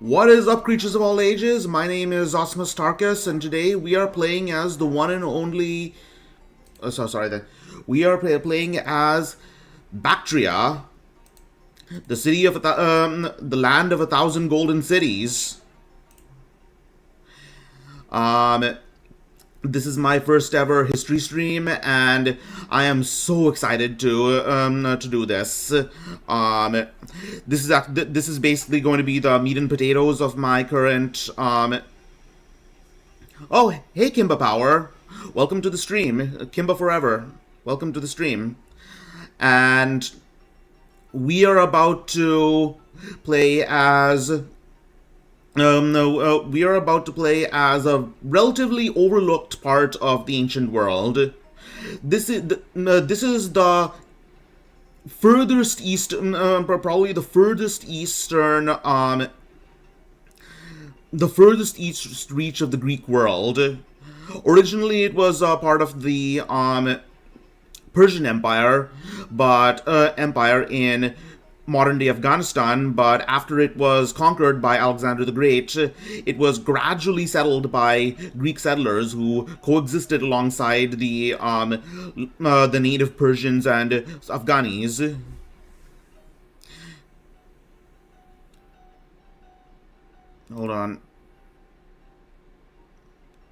What is up, creatures of all ages? My name is Osmus Tarkus, and today we are playing as the one and only. We are playing as Bactria, the city of the land of 1,000 golden cities. This is my first ever history stream, and I am so excited to do this. This is basically going to be the meat and potatoes of my current. Oh, hey, Kimba Power, welcome to the stream, Kimba Forever. Welcome to the stream, and we are about to play as. We are about to play as a relatively overlooked part of the ancient world. This is the furthest east, probably the furthest eastern, the furthest east reach of the Greek world. Originally, it was part of the Persian Empire, but empire in modern-day Afghanistan, but after it was conquered by Alexander the Great, it was gradually settled by Greek settlers who coexisted alongside the native Persians and Afghanis. Hold on.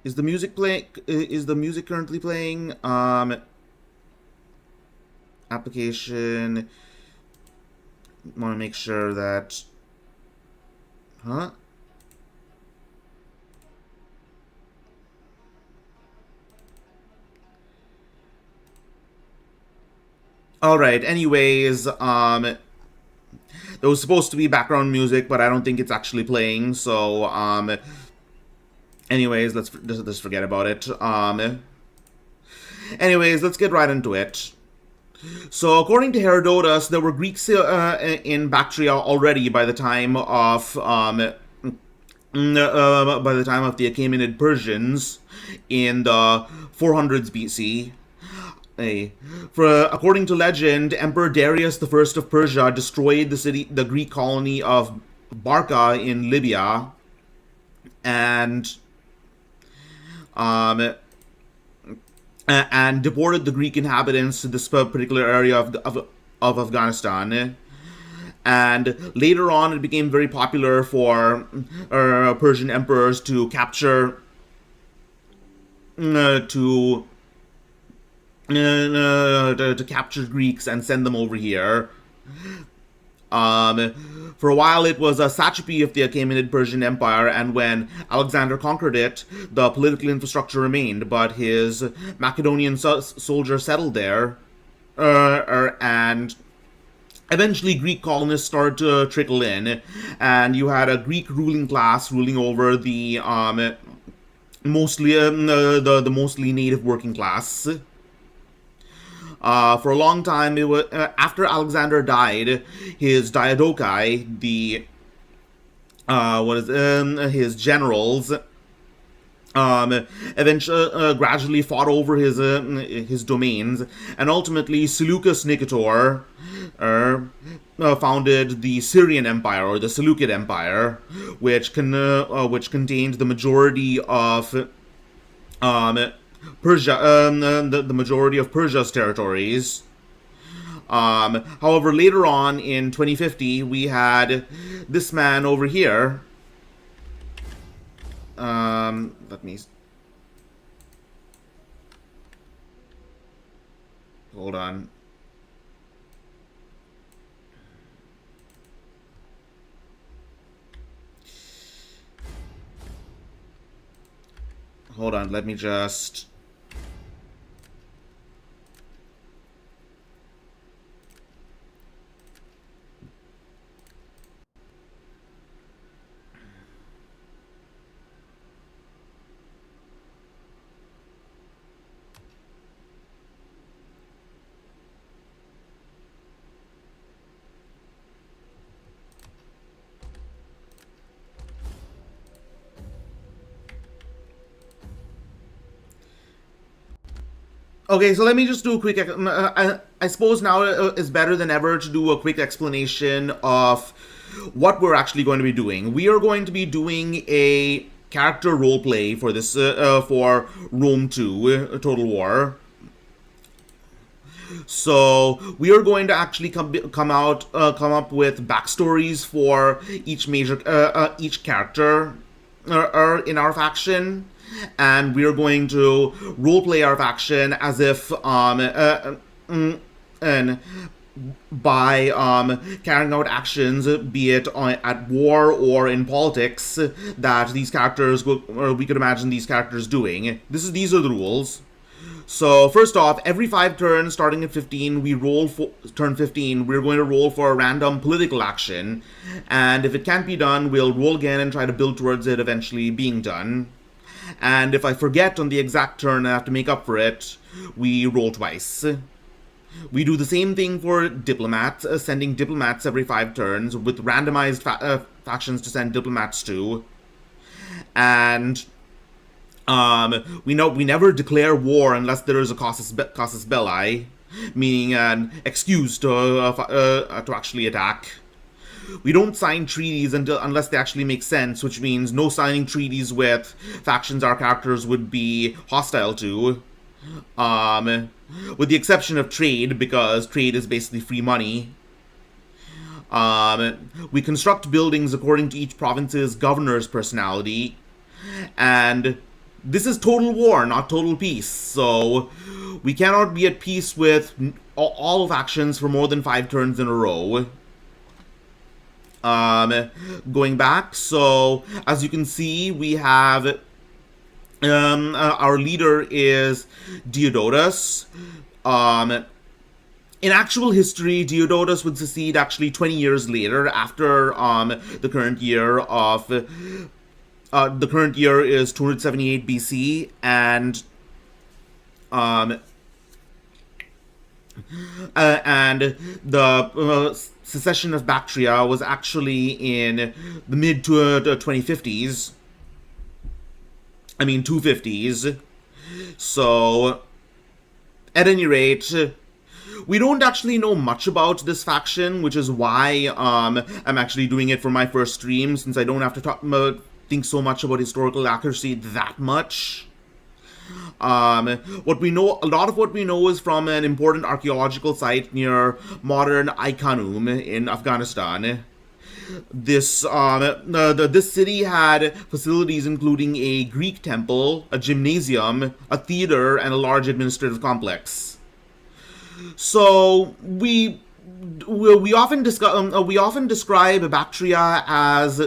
Is the music playing? Is the music currently playing? Application. Want to make sure that... Huh? Alright, anyways, there was supposed to be background music, but I don't think it's actually playing, so, anyways, let's forget about it. Anyways, let's get right into it. So, according to Herodotus, there were Greeks in Bactria already by the time of the Achaemenid Persians in the 400s BC. According to legend, Emperor Darius I of Persia destroyed the Greek colony of Barca in Libya, and deported the Greek inhabitants to this particular area of Afghanistan. And later on, it became very popular for Persian emperors to capture capture Greeks and send them over here. For a while, it was a satrapy of the Achaemenid Persian Empire, and when Alexander conquered it, the political infrastructure remained, but his Macedonian soldiers settled there, and eventually Greek colonists started to trickle in, and you had a Greek ruling class ruling over the mostly native working class. For a long time, it was after Alexander died, his diadochi, his generals, eventually gradually fought over his domains, and ultimately Seleucus Nicator founded the Syrian Empire, or the Seleucid Empire, which contained the majority of Persia, the majority of Persia's territories. However, later on in 2050, we had this man over here. Let me... Hold on. Hold on, let me just... Okay, so let me just do a quick... I suppose now is better than ever to do a quick explanation of what we're actually going to be doing. We are going to be doing a character roleplay for this, for Rome 2, Total War. So we are going to actually come up with backstories for each character in our faction, and we are going to roleplay our faction as if and by carrying out actions, be it at war or in politics, that these characters or we could imagine these characters doing. These are the rules. So first off, every 5 turns, starting at 15, we roll for turn 15. We're going to roll for a random political action, and if it can't be done, we'll roll again and try to build towards it eventually being done. And if I forget on the exact turn and have to make up for it, we roll twice. We do the same thing for diplomats, sending diplomats every 5 turns, with randomized factions to send diplomats to. And we never declare war unless there is a casus belli, meaning an excuse to actually attack. We don't sign treaties unless they actually make sense, which means no signing treaties with factions our characters would be hostile to. With the exception of trade, because trade is basically free money. We construct buildings according to each province's governor's personality, and this is total war, not total peace, so we cannot be at peace with all factions for more than 5 turns in a row. Going back, so as you can see, we have our leader is Diodotus. In actual history, Diodotus would succeed actually 20 years later, after the current year of the current year is 278 BC, and the secession of Bactria was actually in the mid 2050s. I mean 250s. So, at any rate, we don't actually know much about this faction, which is why I'm actually doing it for my first stream, since I don't have to think so much about historical accuracy that much. What we know, a lot of what we know is from an important archaeological site near modern Ai-Khanum in Afghanistan. This city had facilities including a Greek temple, a gymnasium, a theater, and a large administrative complex. So we often describe Bactria as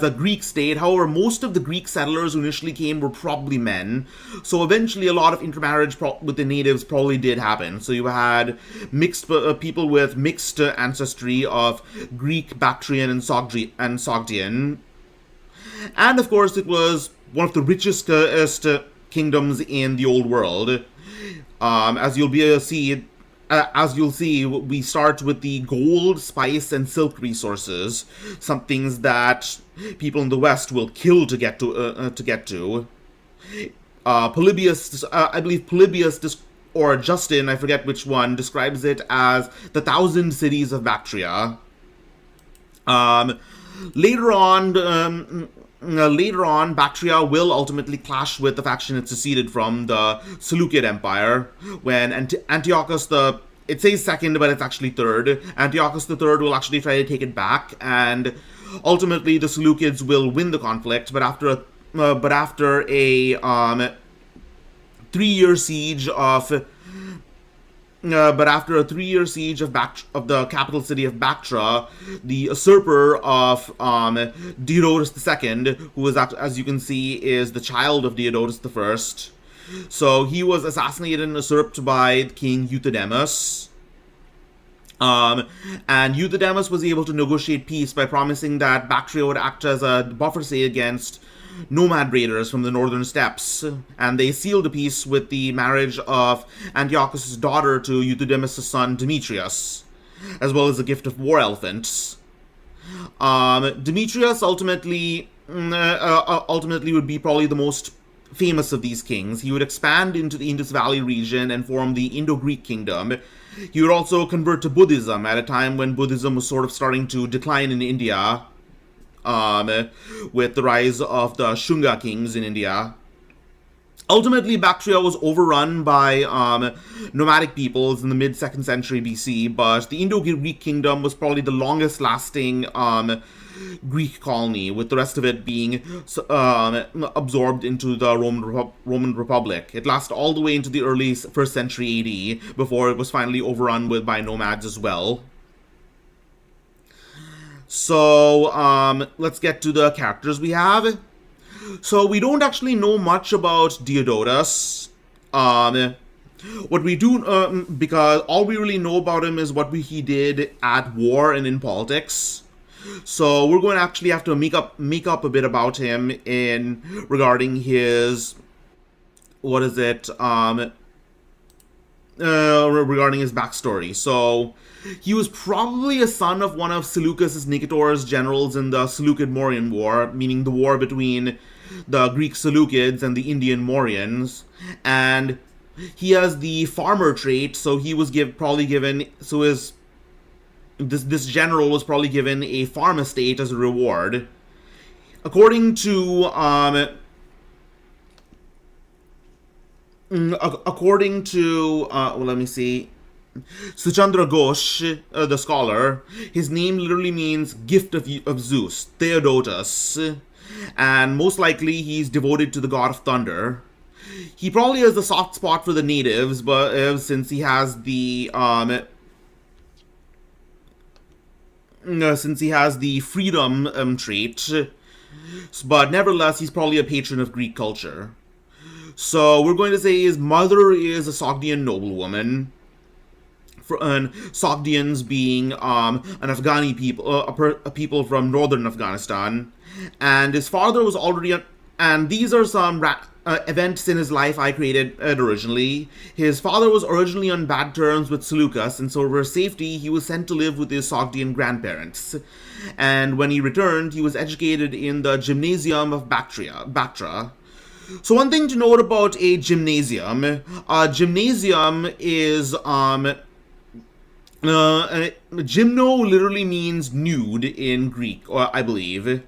a Greek state. However, most of the Greek settlers who initially came were probably men, so eventually a lot of intermarriage with the natives probably did happen. So you had mixed people with mixed ancestry of Greek, Bactrian, and Sogdian. And of course, it was one of the richest kingdoms in the old world. As you'll see, we start with the gold, spice, and silk resources, some things that people in the West will kill to get to. Polybius, I believe Polybius or Justin, I forget which one, describes it as the 1,000 cities of Bactria. Later on, Bactria will ultimately clash with the faction it seceded from, the Seleucid Empire, when Antiochus it says second, but it's actually third. Antiochus III will actually try to take it back, and ultimately the Seleucids will win the conflict, but after a 3-year siege of the capital city of Bactra, the usurper of Diodotus II, who is, as you can see, is the child of Diodotus I. So he was assassinated and usurped by King Euthydemus. And Euthydemus was able to negotiate peace by promising that Bactria would act as a buffer state against nomad raiders from the northern steppes, and they sealed a peace with the marriage of Antiochus' daughter to Euthydemus' son Demetrius, as well as a gift of war elephants. Demetrius ultimately would be probably the most famous of these kings. He would expand into the Indus Valley region and form the Indo-Greek kingdom. He would also convert to Buddhism at a time when Buddhism was sort of starting to decline in India, with the rise of the Shunga kings in India. Ultimately, Bactria was overrun by nomadic peoples in the mid-2nd century BC, but the Indo-Greek kingdom was probably the longest-lasting Greek colony, with the rest of it being absorbed into the Roman Republic. It lasted all the way into the early 1st century AD, before it was finally overrun by nomads as well. So, let's get to the characters we have. So, we don't actually know much about Diodotus. What we do, because all we really know about him is what he did at war and in politics. So, we're going to actually have to make up a bit about him regarding his, regarding his backstory. So, he was probably a son of one of Seleucus Nicator's generals in the Seleucid-Mauryan War, meaning the war between the Greek Seleucids and the Indian Mauryans. And he has the farmer trait, so he was this general was probably given a farm estate as a reward. According to let me see. Suchandra Ghosh, the scholar, his name literally means gift of Zeus, Theodotus, and most likely he's devoted to the god of thunder. He probably has a soft spot for the natives, but since he has the freedom trait, but nevertheless he's probably a patron of Greek culture. So we're going to say his mother is a Sogdian noblewoman. Sogdians being an Afghani people, a people from northern Afghanistan, and his father was already. And these are some events in his life I created originally. His father was originally on bad terms with Seleucus, and so for safety, he was sent to live with his Sogdian grandparents. And when he returned, he was educated in the gymnasium of Bactria. So one thing to note about a gymnasium is gymno literally means nude in Greek, I believe.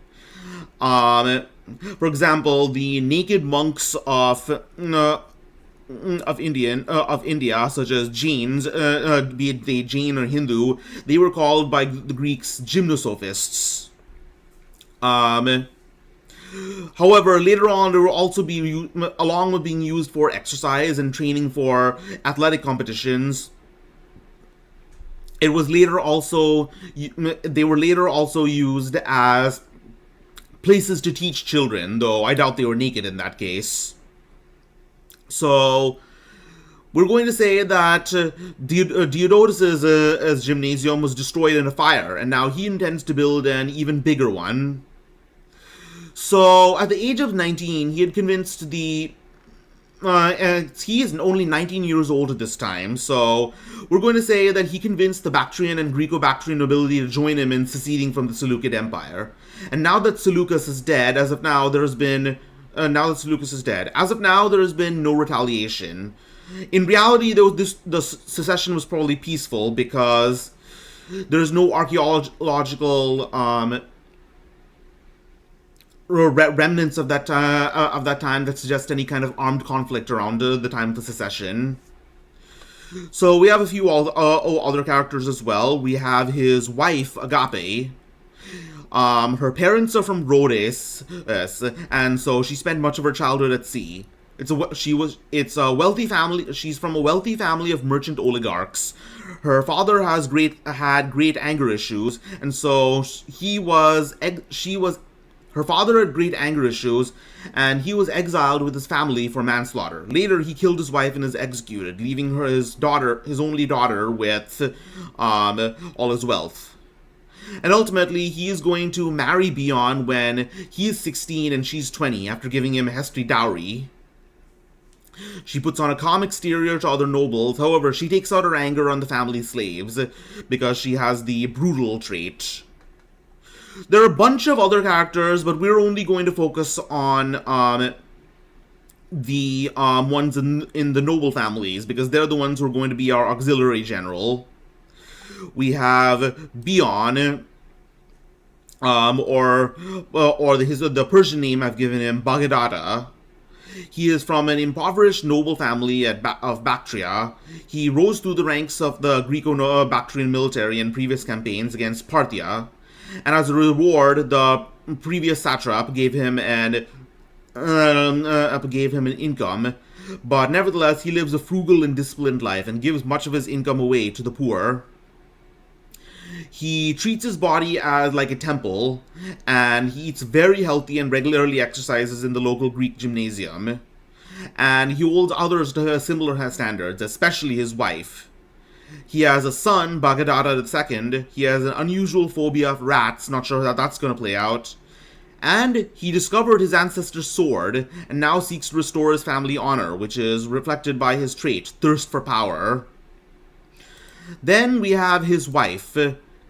For example, the naked monks of India, such as Jains, be it they Jain or Hindu, they were called by the Greeks gymnosophists. However, later on, they will also be, along with being used for exercise and training for athletic competitions, they were later also used as places to teach children, though I doubt they were naked in that case. So, we're going to say that Diodotus' gymnasium was destroyed in a fire, and now he intends to build an even bigger one. So, at the age of 19, he had convinced he is only 19 years old at this time, so we're going to say that he convinced the Bactrian and Greco-Bactrian nobility to join him in seceding from the Seleucid Empire. And now that Seleucus is dead, as of now, there has been no retaliation. In reality, the secession was probably peaceful because there's no archaeological remnants of that time that suggest any kind of armed conflict around the time of the secession. So we have a few other characters as well. We have his wife, Agape. Her parents are from Rhodes, and so she spent much of her childhood at sea. It's a wealthy family. She's from a wealthy family of merchant oligarchs. Her father had great anger issues, and so her father had great anger issues, and he was exiled with his family for manslaughter. Later, he killed his wife and is executed, leaving his only daughter, with all his wealth. And ultimately, he is going to marry Bion when he is 16 and she's 20, after giving him a hefty dowry. She puts on a calm exterior to other nobles. However, she takes out her anger on the family slaves because she has the brutal trait. There are a bunch of other characters, but we're only going to focus on the ones in the noble families, because they're the ones who are going to be our auxiliary general. We have Bion, the Persian name I've given him, Baghdata. He is from an impoverished noble family of Bactria. He rose through the ranks of the Greco-Bactrian military in previous campaigns against Parthia, and as a reward, the previous satrap gave him an income. But nevertheless, he lives a frugal and disciplined life and gives much of his income away to the poor. He treats his body as like a temple, and he eats very healthy and regularly exercises in the local Greek gymnasium. And he holds others to similar standards, especially his wife. He has a son, Baghdata II. He has an unusual phobia of rats, not sure how that's going to play out. And he discovered his ancestor's sword, and now seeks to restore his family honor, which is reflected by his trait, thirst for power. Then we have his wife,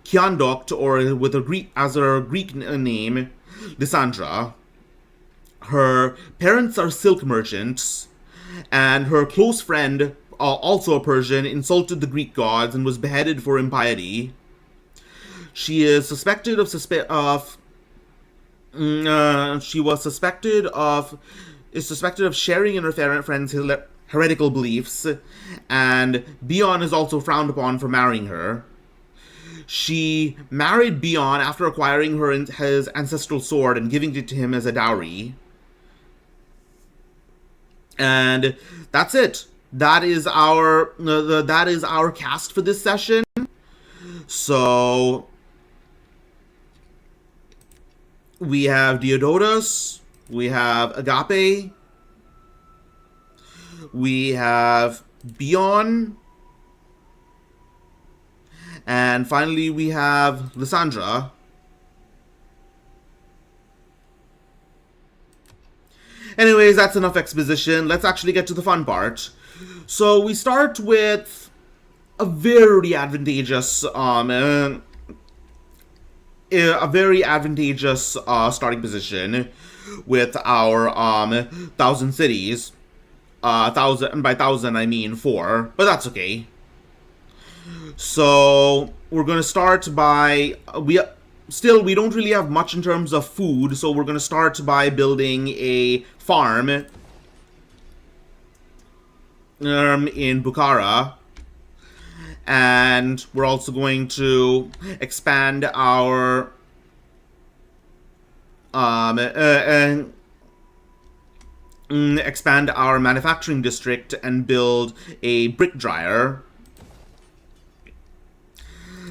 Kiandokt, or with her Greek name, Lysandra. Her parents are silk merchants, and her close friend, also a Persian, insulted the Greek gods and was beheaded for impiety. She is suspected of sharing in her friend's heretical beliefs, and Bion is also frowned upon for marrying her. She married Bion after acquiring his ancestral sword and giving it to him as a dowry. And that's it. That is our cast for this session. So we have Diodotus, we have Agape, we have Bion, and finally we have Lysandra. Anyways, that's enough exposition. Let's actually get to the fun part. So we start with a very advantageous starting position with our 1,000 cities. 1,000, and by 1,000 I mean 4, but that's okay. So we're gonna start by we don't really have much in terms of food, so we're gonna start by building a farm in Bukhara, and we're also going to expand our manufacturing district and build a brick dryer.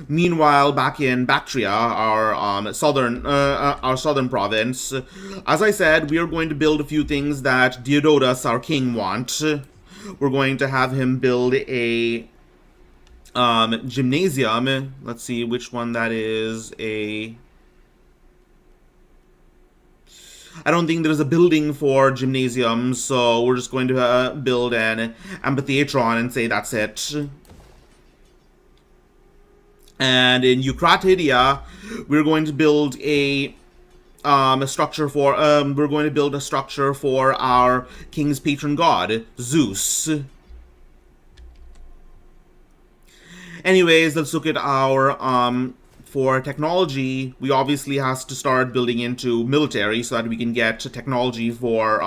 Meanwhile, back in Bactria, our southern province, as I said, we are going to build a few things that Diodotus, our king, wants. We're going to have him build a gymnasium. Let's see which one that is. I don't think there's a building for gymnasiums, so we're just going to build an amphitheatron and say that's it. And in Eucratidia, we're going to build a structure for our king's patron god, Zeus. Anyways, let's look at our for technology. We obviously has to start building into military so that we can get technology for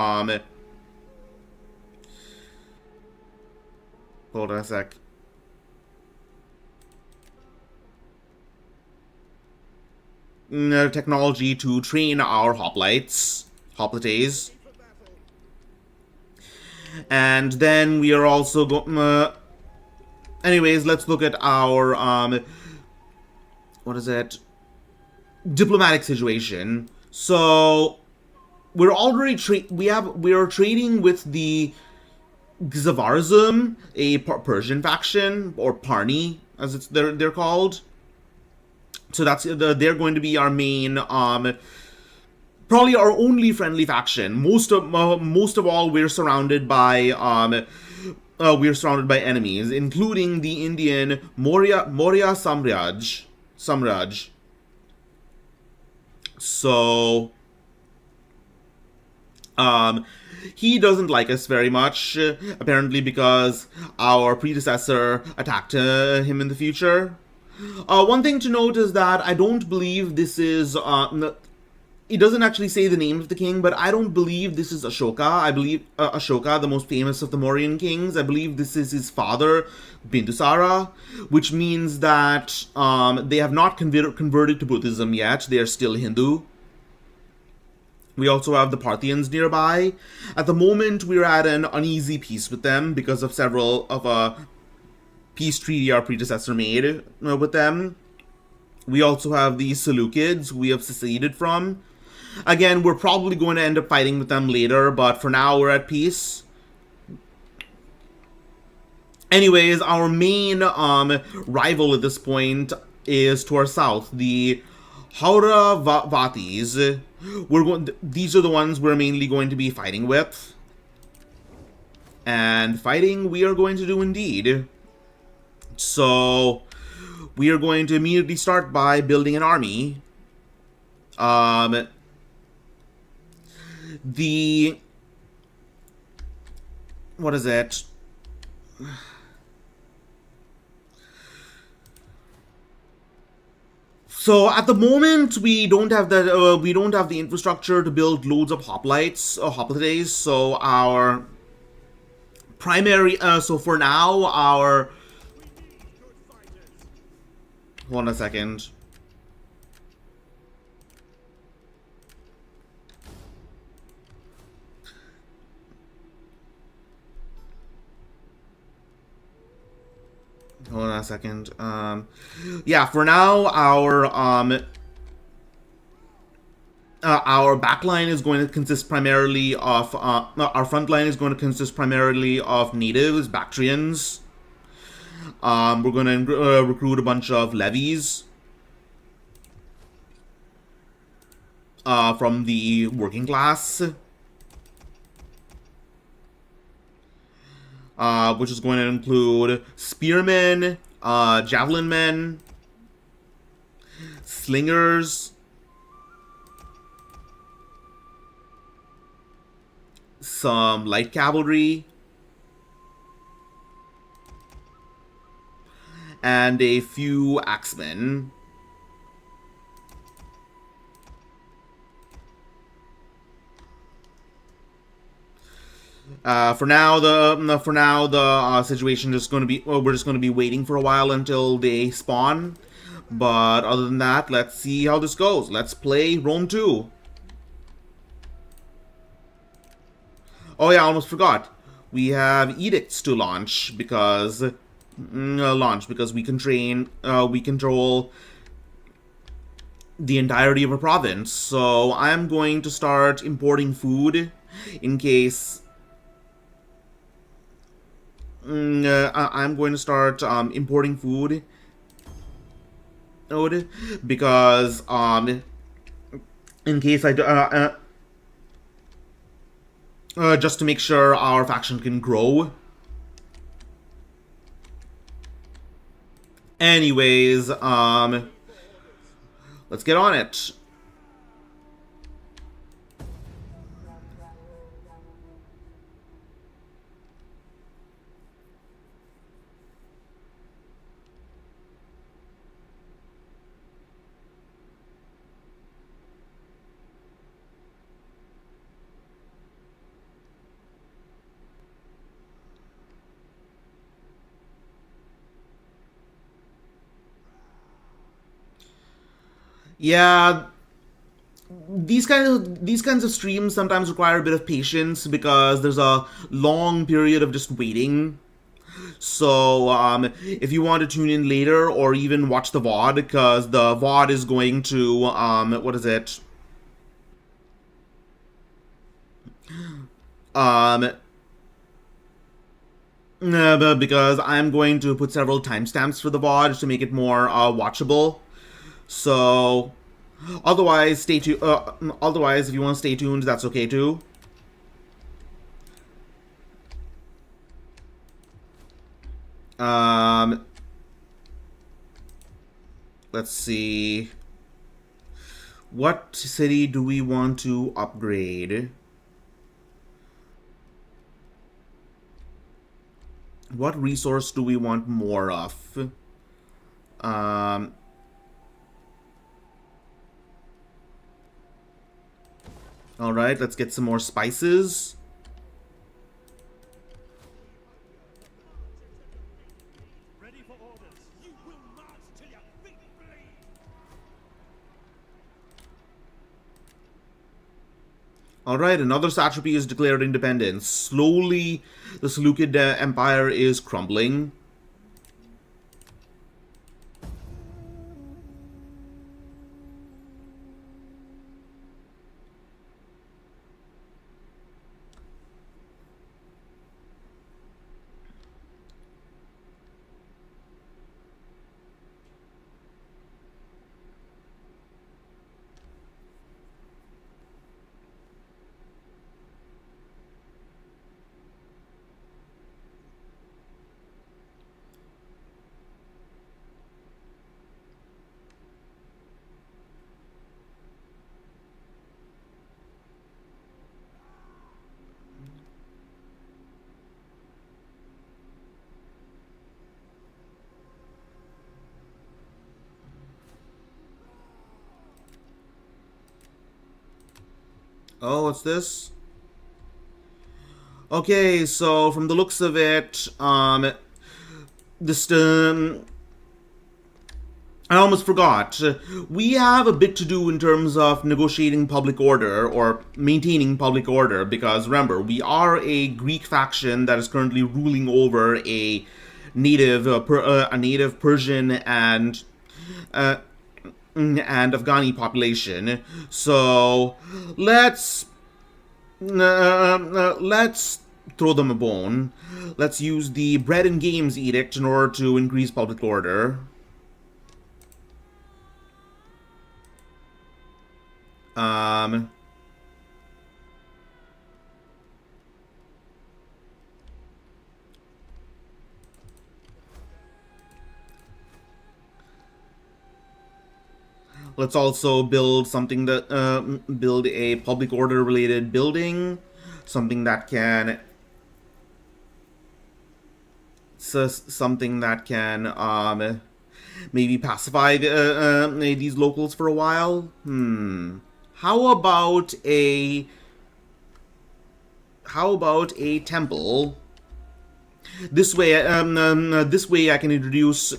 hold on a sec. Technology to train our hoplites. And then we are also anyways, let's look at our diplomatic situation. So we're already we are trading with the Xavarzum, a Persian faction, or Parni as they're called. So they're going to be our main, probably our only friendly faction. Most of all, we're surrounded by enemies, including the Indian Maurya Samraj. So, he doesn't like us very much, apparently because our predecessor attacked him in the future. One thing to note is that I don't believe this is. It doesn't actually say the name of the king, but I don't believe this is Ashoka. I believe Ashoka, the most famous of the Mauryan kings, I believe this is his father, Bindusara, which means that they have not converted to Buddhism yet. They are still Hindu. We also have the Parthians nearby. At the moment, we're at an uneasy peace with them because of several of a peace treaty our predecessor made with them. We also have the Seleucids we have seceded from. Again, we're probably going to end up fighting with them later, but for now we're at peace. Anyways, our main rival at this point is to our south, the Hauravatis. These are the ones we're mainly going to be fighting with. And fighting we are going to do indeed. So, we are going to immediately start by building an army. What is it? So at the moment we don't have the infrastructure to build loads of hoplites or hoplites. So our primary so for now our hold on a second. Hold on a second. Yeah, for now, our back line is going to consist primarily of our front line is going to consist primarily of natives, Bactrians. We're going to recruit a bunch of levies from the working class. Which is going to include spearmen, javelin men, slingers, some light cavalry, and a few axemen. For now, the situation is going to be. Well, we're just going to be waiting for a while until they spawn. But other than that, let's see how this goes. Let's play Rome 2. Oh yeah, I almost forgot. We have edicts to launch because we control the entirety of a province. So I'm going to start importing food in case. I'm going to start importing food because in case I do, just to make sure our faction can grow. Anyways, let's get on it. Yeah, these kinds of streams sometimes require a bit of patience because there's a long period of just waiting. So if you want to tune in later or even watch the VOD, because the VOD is going to what is it? Because I'm going to put several timestamps for the VOD to make it more watchable. So, otherwise, stay tuned. Otherwise, if you want to stay tuned, that's okay too. Let's see. What city do we want to upgrade? What resource do we want more of? Um, Alright, let's get some more spices. Alright, another satrapy is declared independence. Slowly, the Seleucid Empire is crumbling. Oh, what's this? Okay, so from the looks of it, this, I almost forgot. We have a bit to do in terms of negotiating public order or maintaining public order because remember, we are a Greek faction that is currently ruling over a native Persian uh, and Afghani population. So let's throw them a bone. Let's use the bread and games edict in order to increase public order. Um, let's also build something that build a public order related building, something that can maybe pacify these locals for a while. How about a temple? This way I can introduce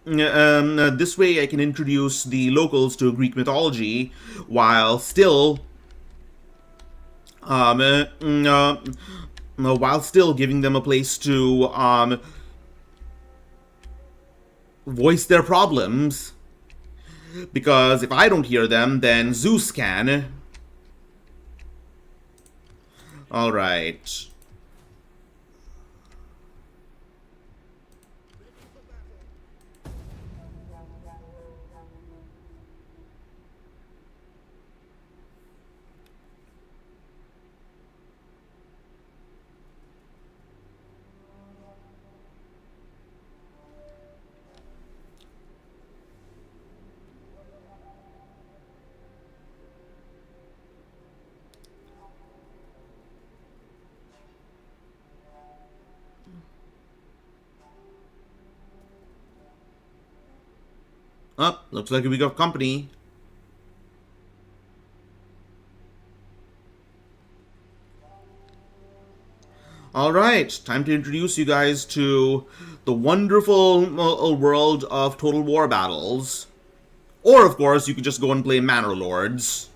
this way I can introduce the locals to Greek mythology while still giving them a place to voice their problems. Because if I don't hear them, then Zeus can. Alright. Oh, looks like we got company. Alright, time to introduce you guys to the wonderful world of Total War battles. Or, of course, you could just go and play Manor Lords.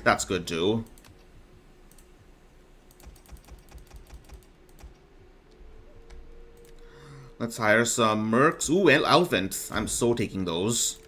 That's good, too. Let's hire some mercs. Ooh, elephants. I'm so taking those.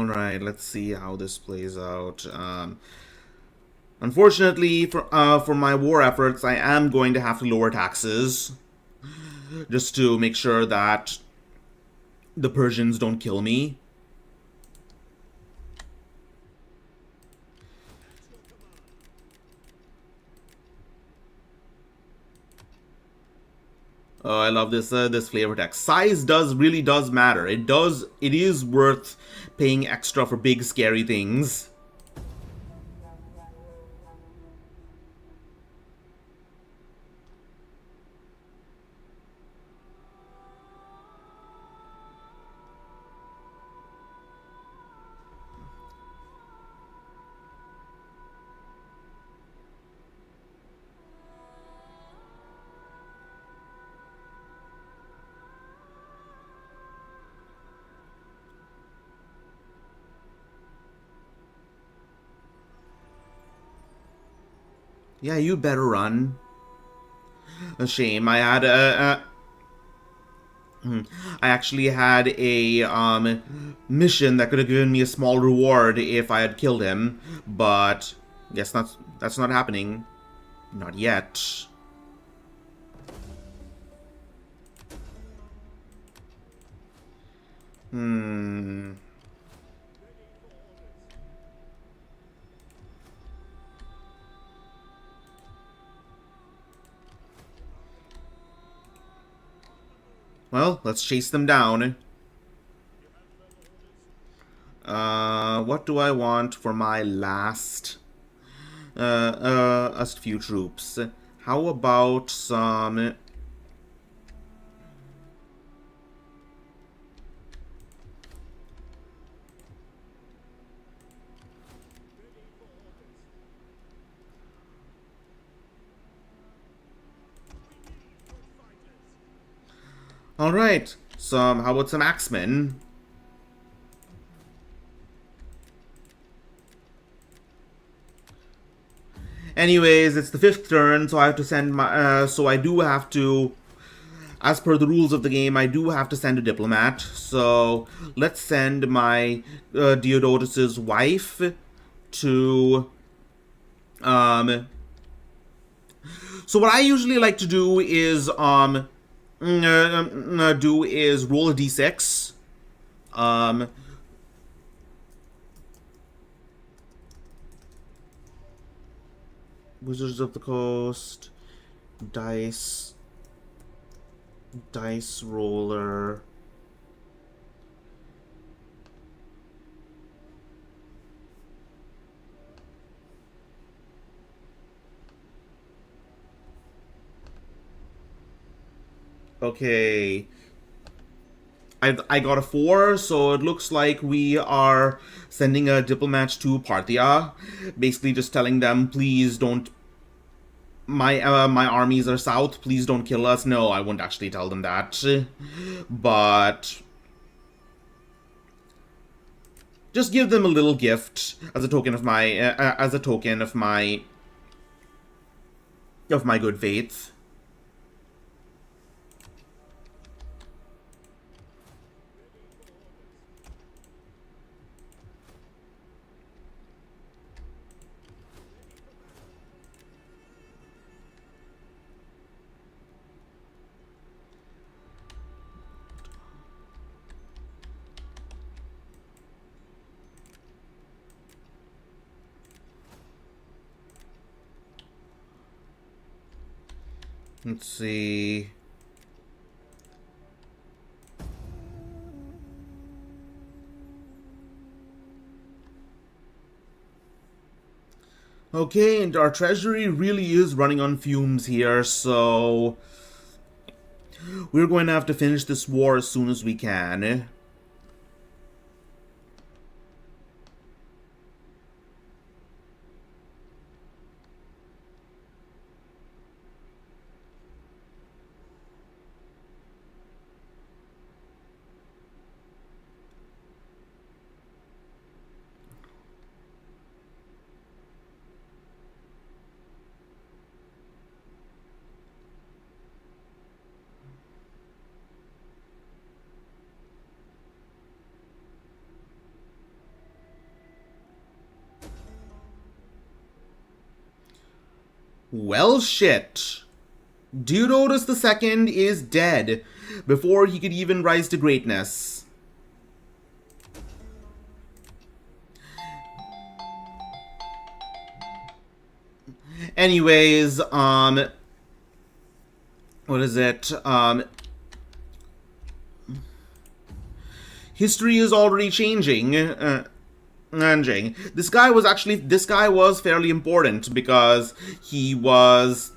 Alright, let's see how this plays out. Unfortunately, for my war efforts, I am going to have to lower taxes. Just to make sure that the Persians don't kill me. Oh, I love this flavor text. Size really does matter. It is worth paying extra for big scary things. Yeah, you better run. A shame. I actually had a mission that could have given me a small reward if I had killed him, but guess that's not happening. Not yet. Hmm. Well, let's chase them down. What do I want for my last a few troops? How about some? All right, how about some axemen? Anyways, it's the 5th turn, so I have to send my. So I do have to, as per the rules of the game, I do have to send a diplomat. So let's send my Diodotus's wife to. So what I usually like to do is roll a d6. Wizards of the Coast, dice roller. Okay. I got a 4, so it looks like we are sending a diplomat to Parthia, basically just telling them, please don't. My armies are south. Please don't kill us. No, I won't actually tell them that, but just give them a little gift as a token of my good faith. Let's see. Okay, and our treasury really is running on fumes here, so we're going to have to finish this war as soon as we can. Well, shit. Diodorus II is dead before he could even rise to greatness. Anyways, what is it? History is already changing. This guy was fairly important because he was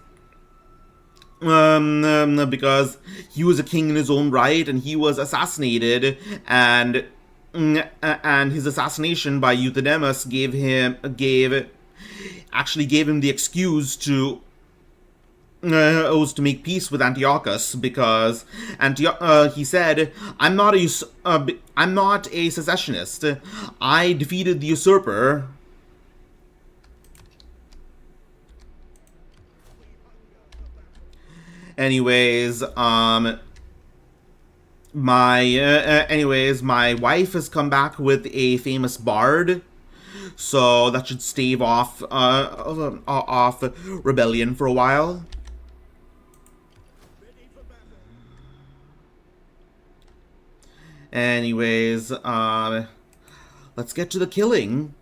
because he was a king in his own right, and he was assassinated, and his assassination by Euthydemus gave him the excuse to was to make peace with Antiochus, because he said, I'm not a secessionist. I defeated the usurper." Anyways, my wife has come back with a famous bard, so that should stave off rebellion for a while. Anyways, let's get to the killing.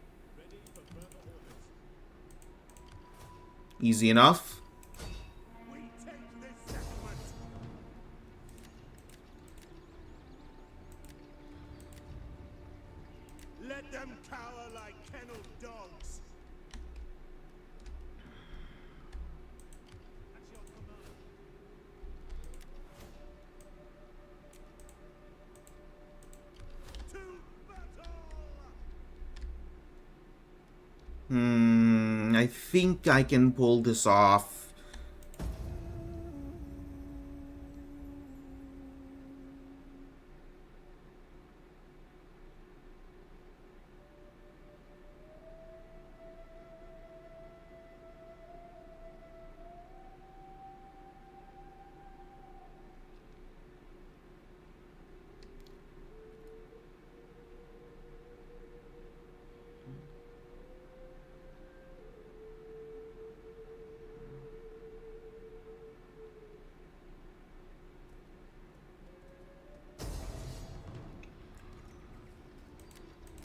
Easy enough. Let them cower like kenneled dogs. That's your command. To battle! I think I can pull this off.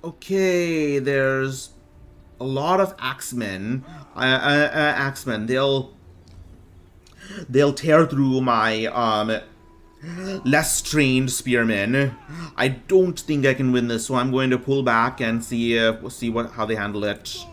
Okay, there's a lot of axemen. Axemen. They'll tear through my less trained spearmen. I don't think I can win this, so I'm going to pull back and see how they handle it.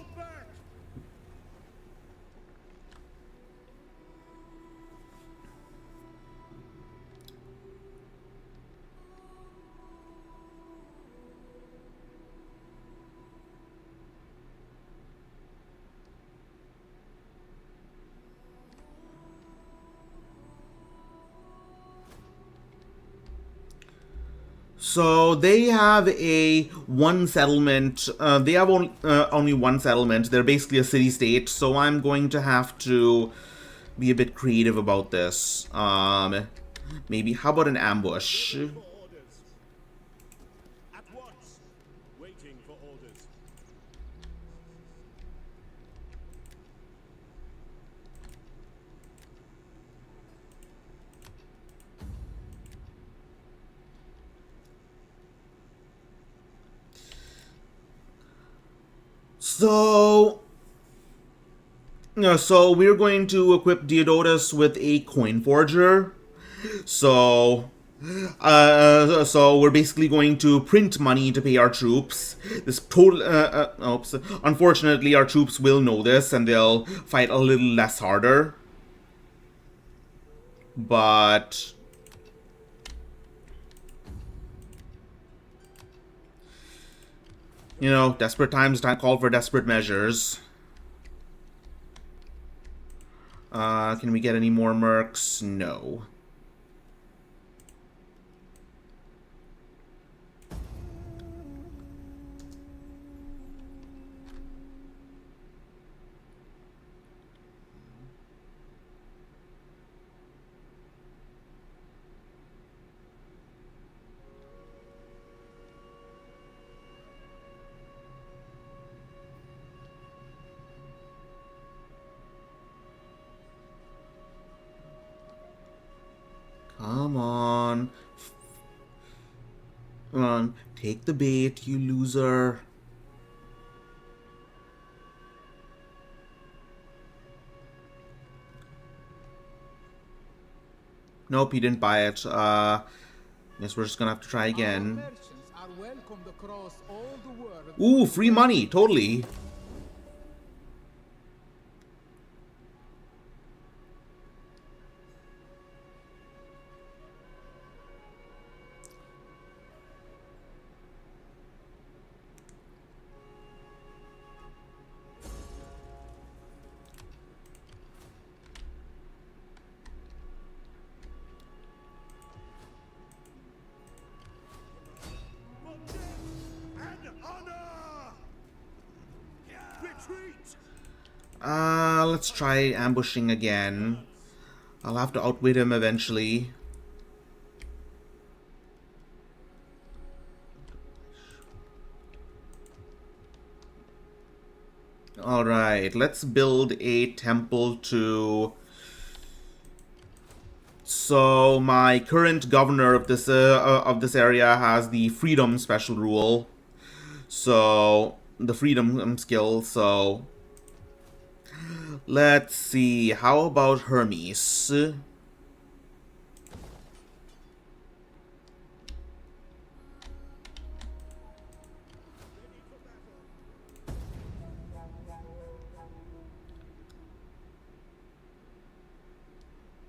So they have one settlement. They have only one settlement. They're basically a city-state. So I'm going to have to be a bit creative about this. Maybe how about an ambush? At once. Waiting for orders. So we're going to equip Diodorus with a coin forger. So we're basically going to print money to pay our troops. This total. Oops. Unfortunately, our troops will know this, and they'll fight a little less harder. But desperate times call for desperate measures. Can we get any more mercs? No. Come on, take the bait, you loser. Nope, he didn't buy it. Guess we're just gonna have to try again. Ooh, free money, totally. Let's try ambushing again. I'll have to outwit him eventually. Alright, let's build a temple to... So, my current governor of this area has the freedom special rule. So, the freedom skill, so... Let's see, how about Hermes?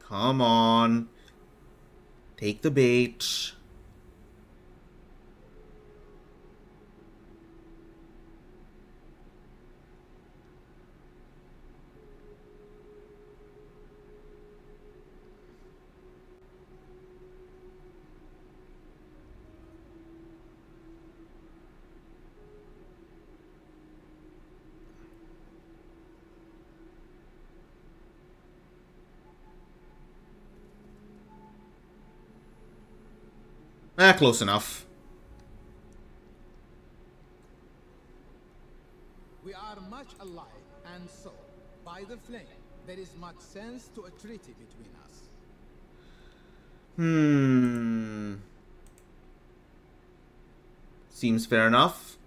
Come on. Take the bait. Close enough. We are much alike, and so, by the flame, there is much sense to a treaty between us. Seems fair enough.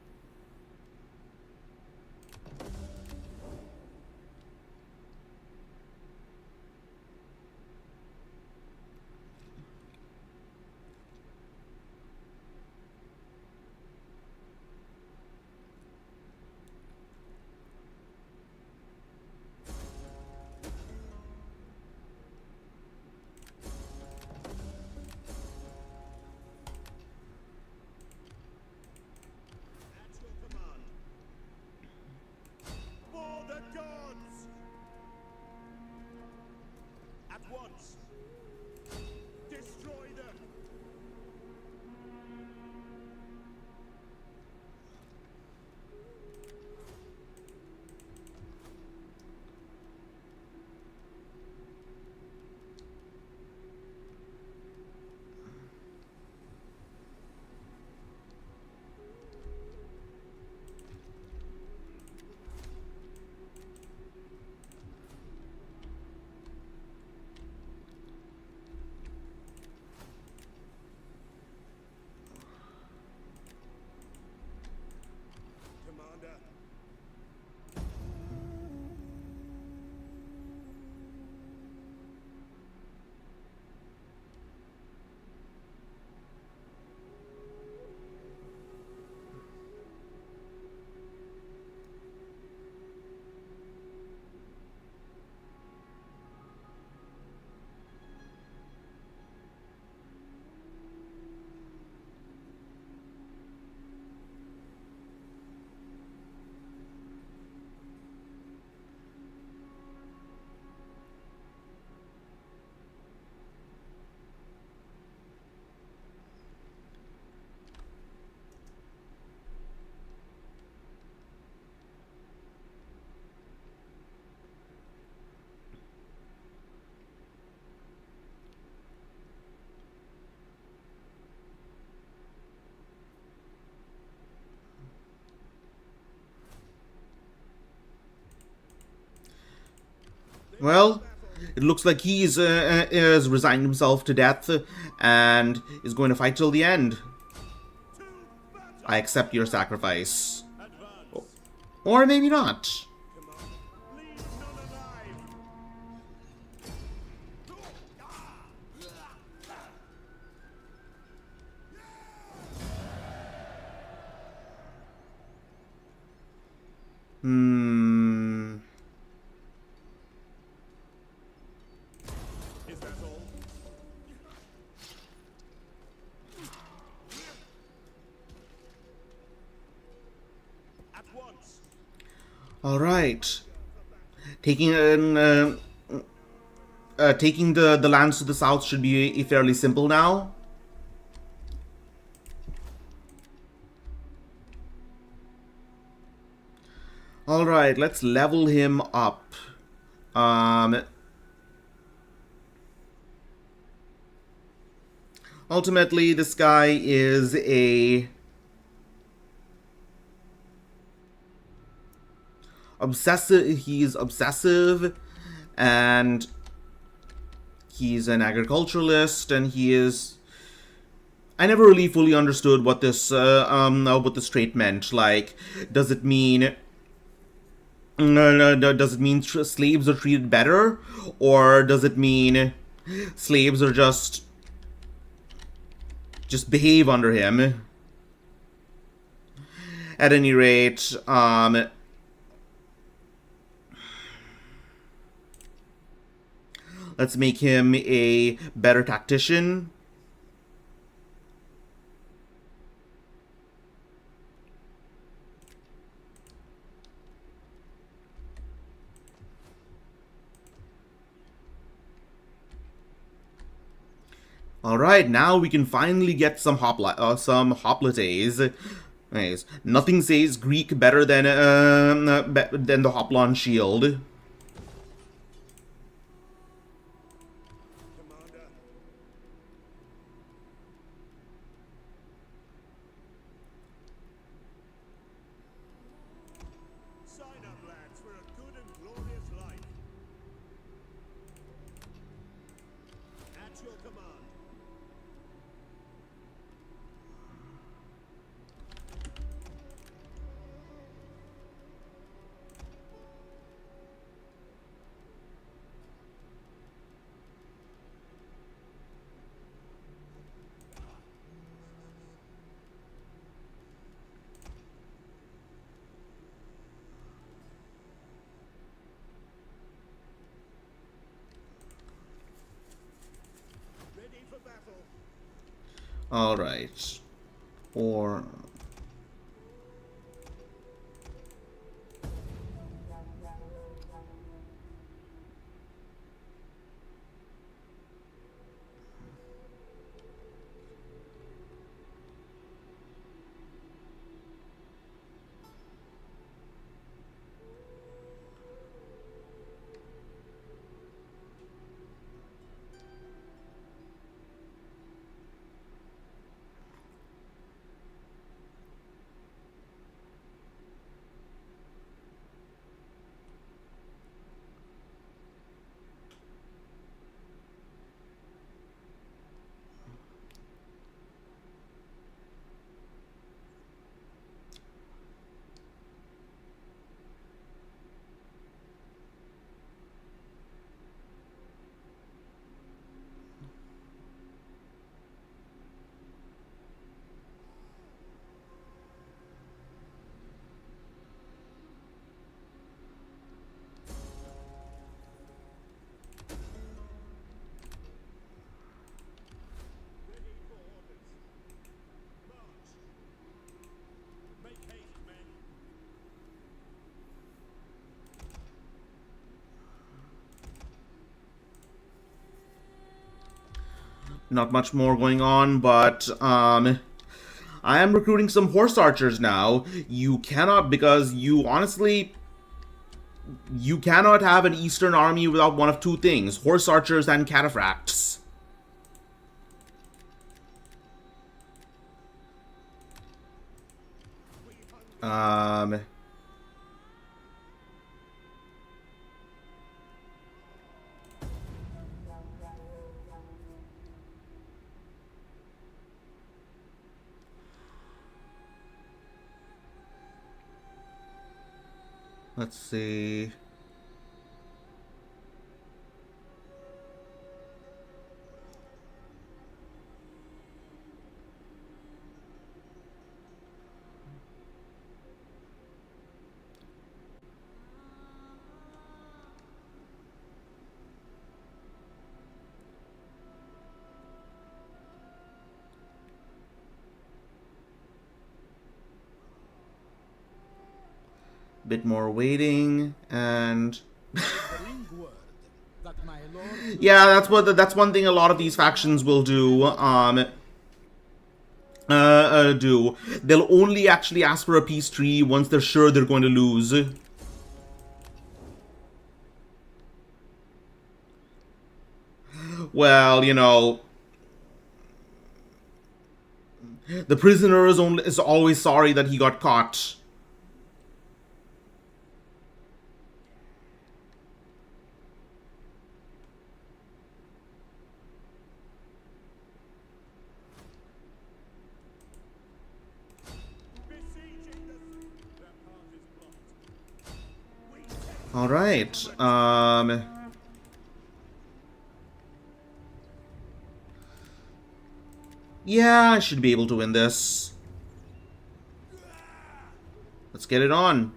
Well, it looks like he is resigning himself to death and is going to fight till the end. To I accept your sacrifice. Or maybe not. Leave none alive. Hmm. Is that all? At once. All right. Taking taking the lands to the south should be fairly simple now. All right, let's level him up. Ultimately, this guy is a obsessive. He's obsessive, and he's an agriculturalist, and he is. I never really fully understood what this trait meant. Like, does it mean does it mean slaves are treated better, or does it mean slaves are just behave under him? At any rate, let's make him a better tactician. All right, now we can finally get some hoplites. Anyways, nothing says Greek better than the Hoplon shield. Commander. Sign up, lads, for a good and glorious life. At your command. Ready for battle. All right, or Ready for orders. March. Make haste, men. not much more going on, but I am recruiting some horse archers now. You cannot, because you honestly, you cannot have an Eastern army without one of two things: horse archers and cataphracts. Um, Let's see. Bit more waiting, and Bring word that my lord yeah, that's one thing a lot of these factions will do. They'll only actually ask for a peace treaty once they're sure they're going to lose. Well, you know, the prisoner is always sorry that he got caught. besieging their path is blocked. We take All right. Yeah, I should be able to win this. Let's get it on.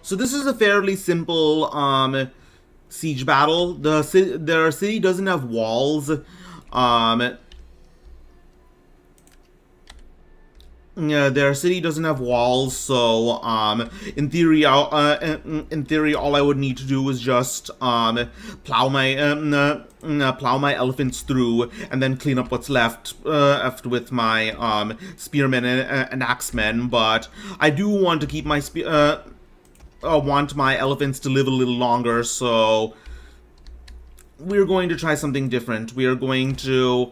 So this is a fairly simple siege battle. Their city doesn't have walls. Yeah, their city doesn't have walls, so in theory, in theory, all I would need to do is just plow my elephants through, and then clean up what's left with my spearmen and axemen. But I do want to keep my want my elephants to live a little longer, so we're going to try something different. We are going to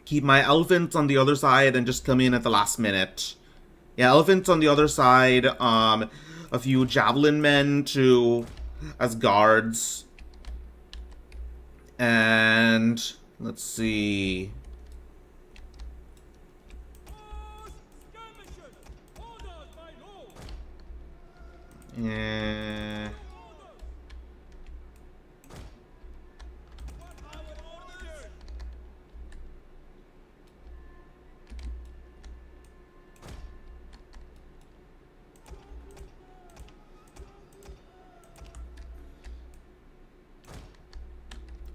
keep my elephants on the other side and just come in at the last minute. Yeah, elephants on the other side, a few javelin men as guards. And let's see. Yeah.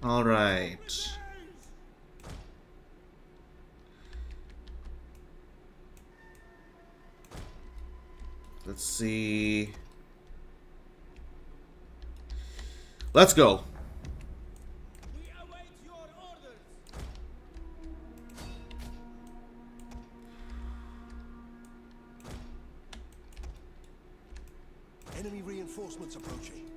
All right. Let's see. Let's go. We await your orders. Enemy reinforcements approaching.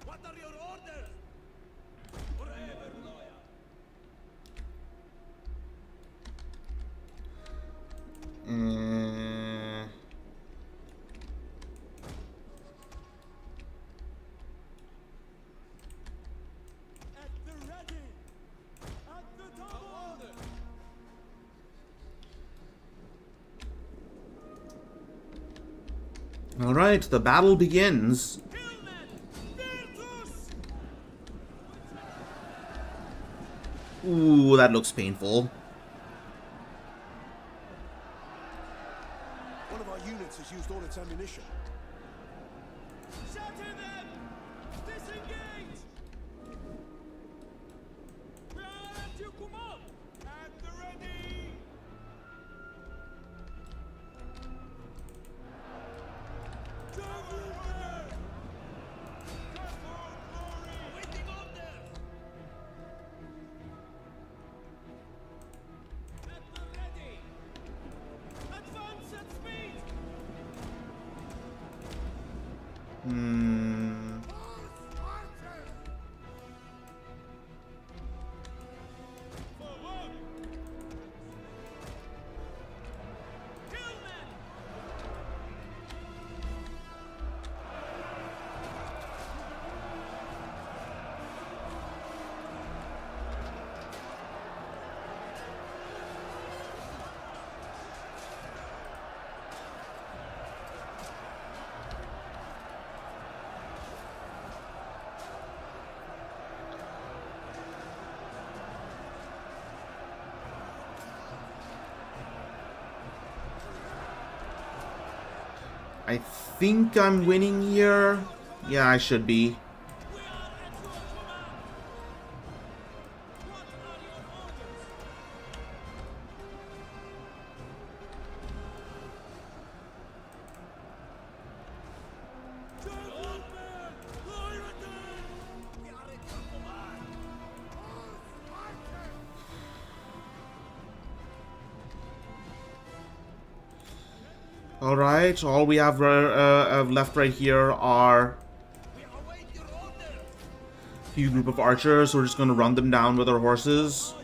What are your orders? Forever loyal. At the ready. At the top order. All right, the battle begins. Hillmen! Virtus! Ooh, that looks painful. One of our units has used all its ammunition. Shatter them! Disengage! We are at your command! At the ready! To order! Careful, glory! Awaiting orders! I think I'm winning here. Yeah, I should be. Alright, all we have left right here are a few group of archers. We're just going to run them down with our horses.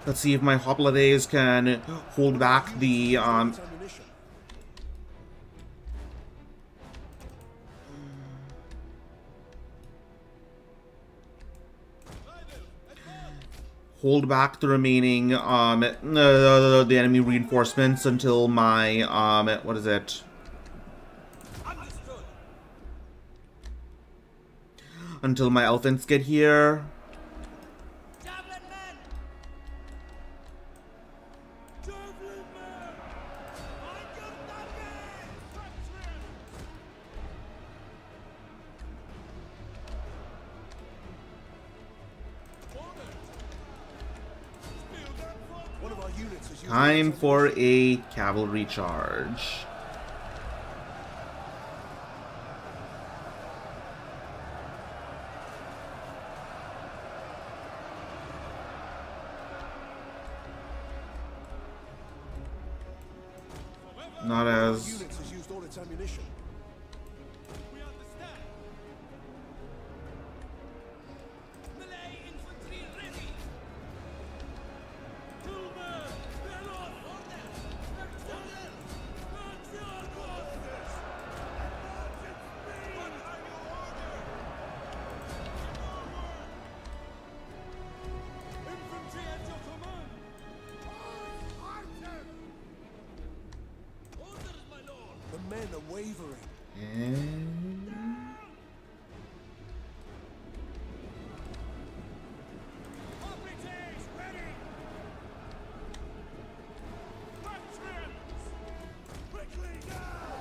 Let's see if my hoplites can hold back the Ammunition. hold back the remaining the enemy reinforcements until my what is it? Until my elephants get here. One of our units has used Time for a cavalry charge. Not as units has used all its ammunition. We understand. Melee infantry ready. Hilmer, Velos, order. Order. Bactriautism. What are your orders? Infantry at your command. Orders, my lord. The men are wavering. Hoplites ready. Bactrians. Quickly now.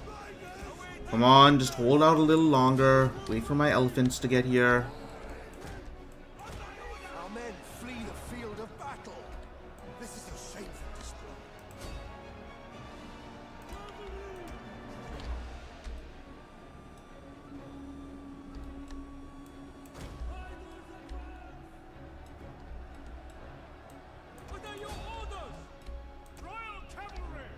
Riders. Come on, just hold out a little longer. Wait for my elephants to get here. Our men flee the field of battle. This is a shameful display. What are your orders? Royal Cavalry!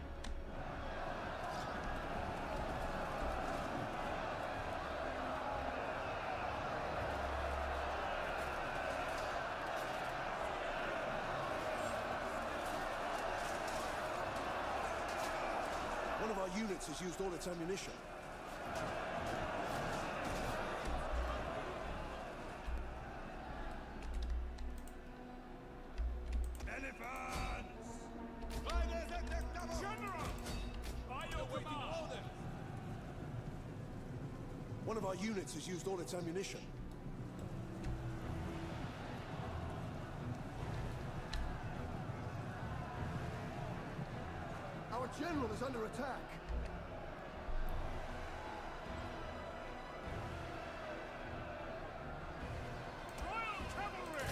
One of our units has used all its ammunition. Elephants! Riders at the double! General! By your command! One of our units has used all its ammunition. Our general is under attack. Royal Cavalry!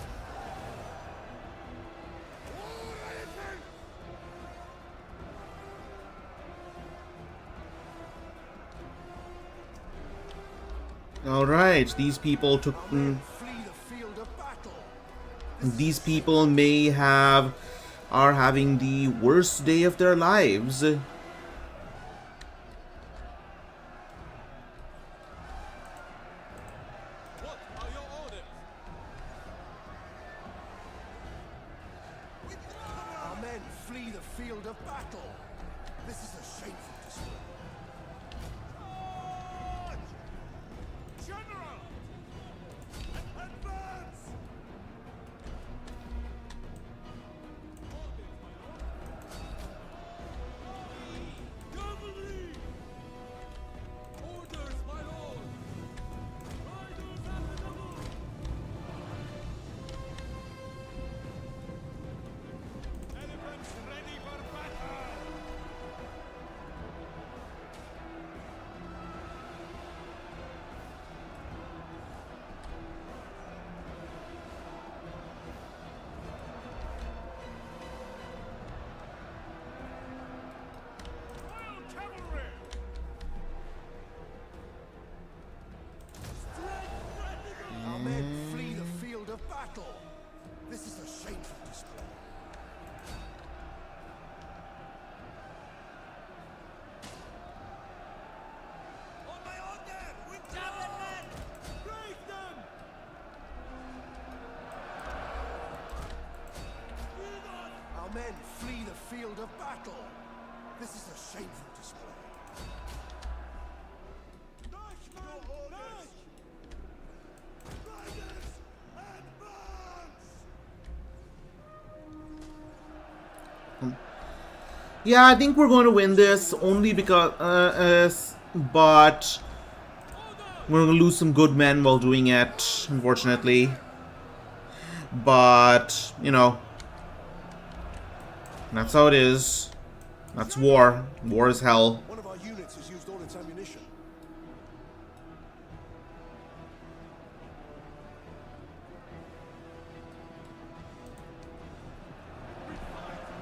Alright, these people took... Flee the field of battle. these people may have... are having the worst day of their lives. What are your orders? Our men flee the field of battle. This is a shameful display. General! Advance! Cavalry! Orders, my lord! Riders at the double! of battle. This is a shameful display. Riders, advance! Yeah, I think we're going to win this only because, but we're going to lose some good men while doing it, unfortunately. But, you know, that's how it is. That's war. War is hell. One of our units has used all its ammunition.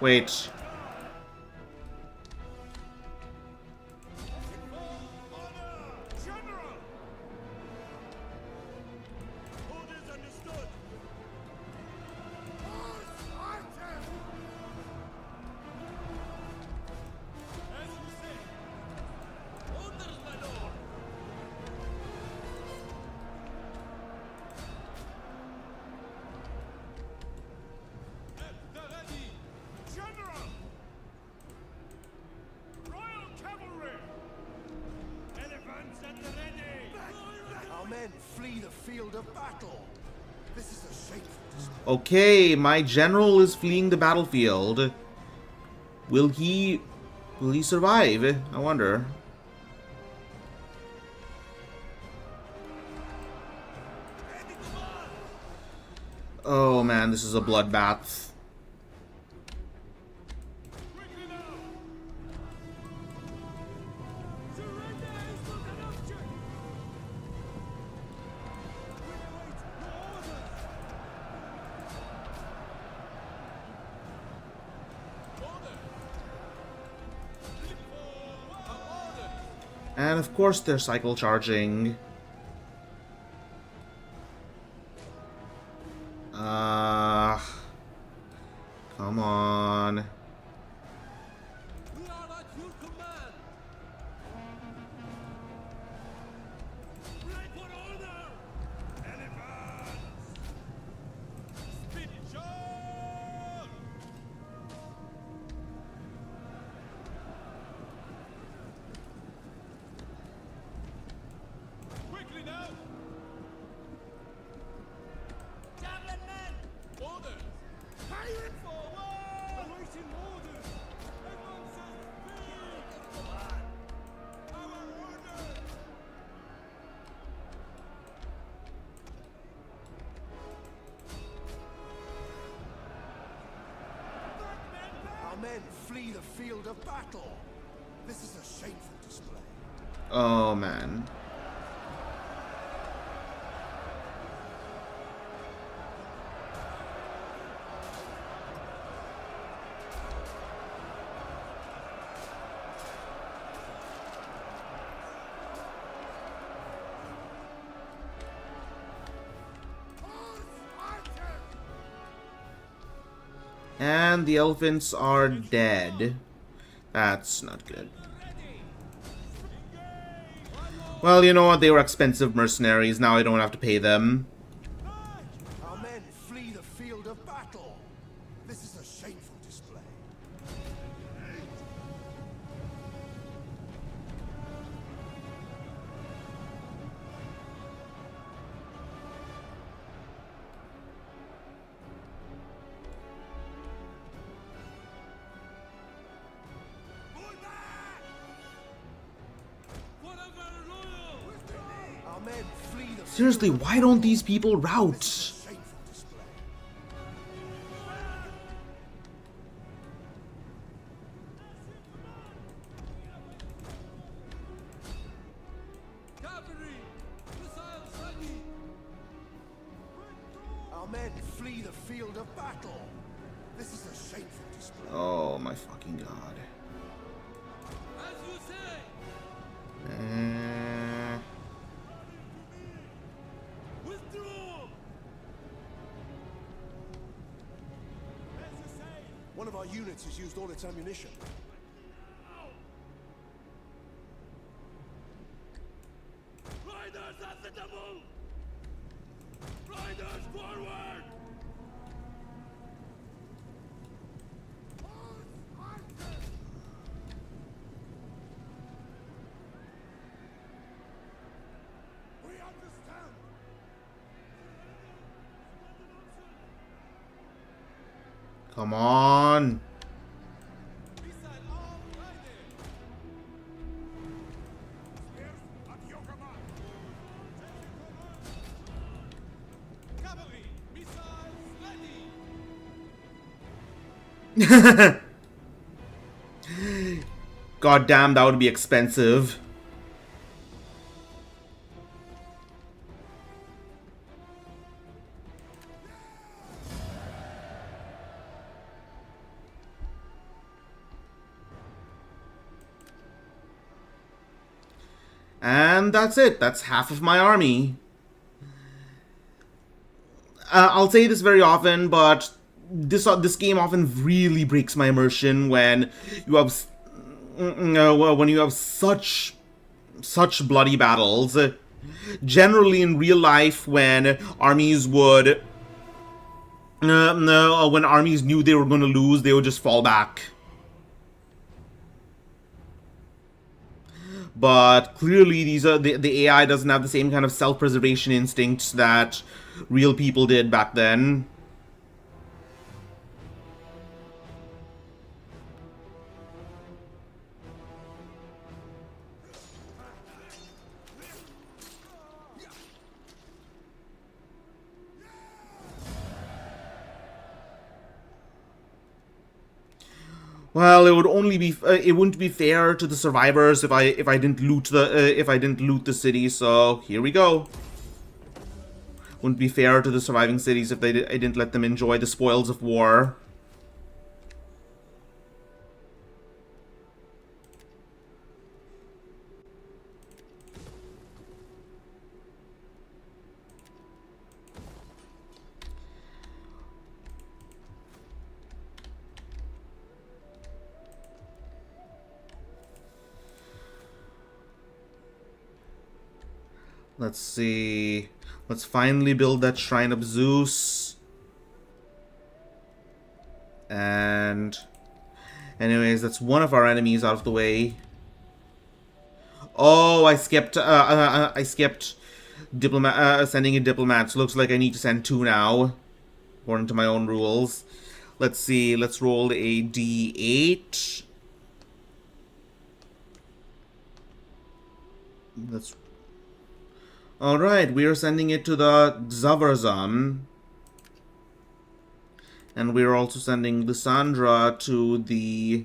Wait. General! Orders understood. As you say. Orders, my lord. At the ready. General! Royal cavalry! Elephants at the ready! Our men flee the field of battle. This is a shameful display. Okay, my general is fleeing the battlefield. Will he survive? I wonder. Oh man, this is a bloodbath. Quickly now! Surrender is not an option! We await your orders! Order! And of course they're cycle charging. Come on. We are at your command! Ready for order! Elephants! Speedy charge! Quickly now! Javelin men! Orders! Pirate forward! Awaiting orders! Everyone says speed! Our orders! Our men flee the field of battle. This is a shameful display. Oh man. And the elephants are dead. That's not good. Well, you know what? They were expensive mercenaries. Now I don't have to pay them. Our men flee the field of battle. This is a shameful display. Our men flee the Seriously, why don't these people rout? shameful display. Cavalry! Missiles ready! Our men flee the field of battle. This is a shameful display. Oh my fucking god. As you say! Withdraw! As you say! One of our units has used all its ammunition. Riders at the double! Riders forward! Come on. At your command. Cavalry, missiles ready. God damn, that would be expensive. And that's it. That's half of my army. I'll say this very often, but this game often really breaks my immersion when you have such bloody battles. Generally, in real life, when armies would when armies knew they were going to lose, they would just fall back. But clearly, the AI doesn't have the same kind of self-preservation instincts that real people did back then. Well, it wouldn't be fair to the survivors if I didn't loot the city. So here we go. Wouldn't be fair to the surviving cities if I didn't let them enjoy the spoils of war. Let's see. Let's finally build that Shrine of Zeus. And anyways, that's one of our enemies out of the way. Oh, I skipped sending in diplomats. Looks like I need to send 2 now, according to my own rules. Let's see. Let's roll a d8. Let's. All right, we are sending it to the Xavarzam. And we're also sending Lysandra to the...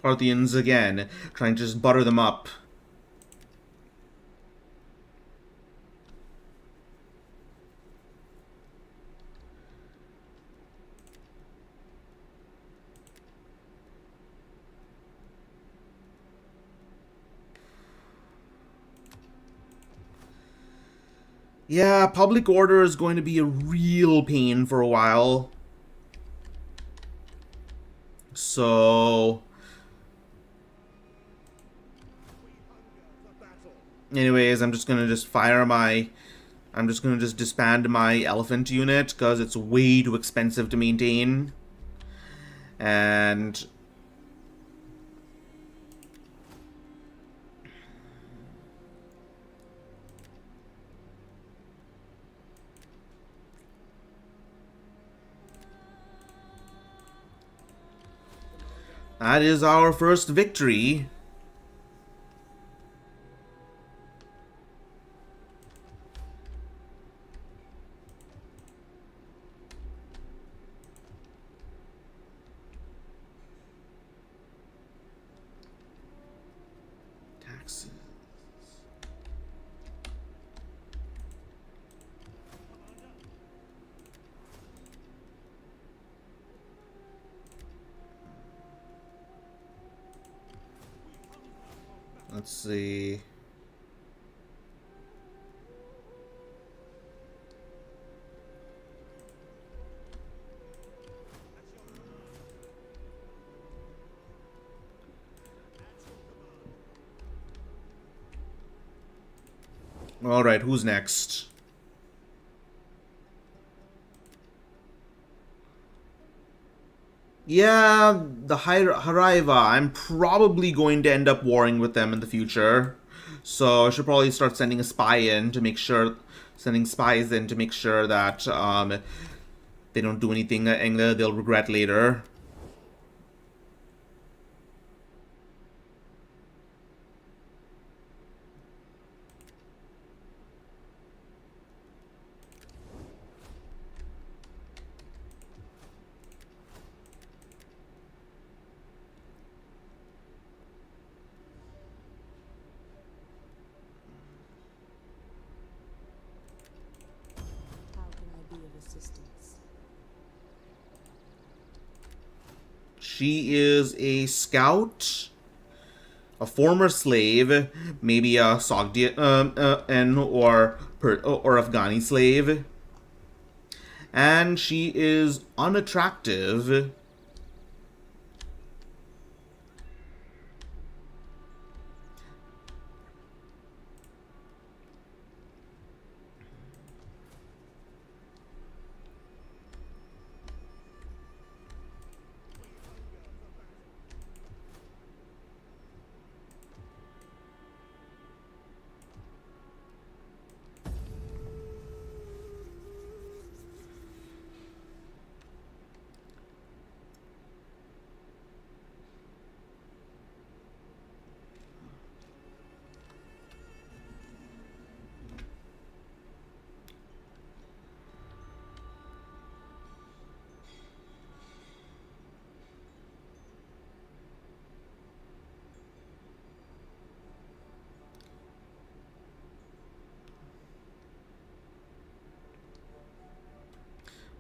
Parthians again, trying to just butter them up. Yeah, public order is going to be a real pain for a while. So... anyways, I'm just gonna disband my elephant unit, because it's way too expensive to maintain. And... that is our first victory. Taxes. Let's see. All right, who's next? Yeah, the Haraiva. I'm probably going to end up warring with them in the future. So I should probably start sending a spy in to make sure, sending spies in to make sure that they don't do anything that they'll regret later. How can I be of assistance? She is a scout, a former slave, maybe a Sogdian or Afghani slave, and she is unattractive.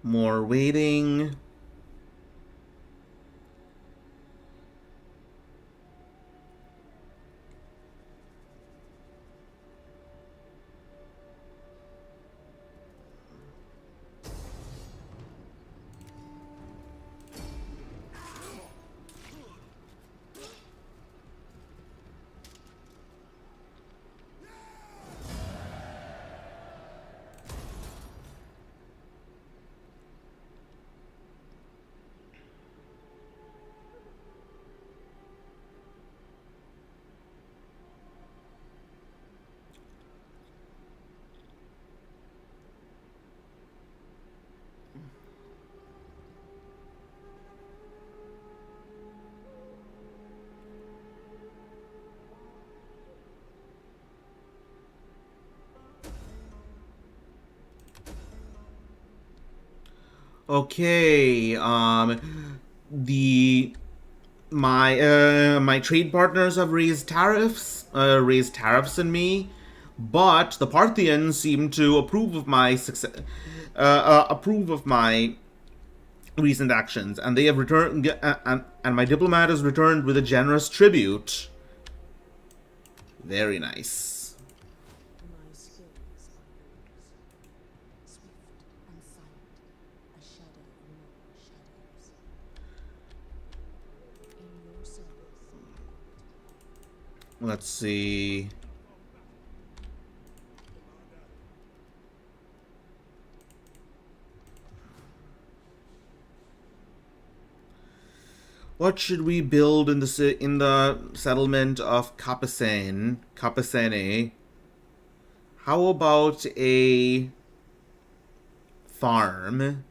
More waiting. Okay, the my trade partners have raised tariffs on me, but the Parthians seem to approve of my success, approve of my recent actions, and they have returned, and my diplomat has returned with a generous tribute. Very nice. My skills are yours. Swift and silent, a shadow among shadows. In your service. Let's see. What should we build in the settlement of Capacene? How about a farm?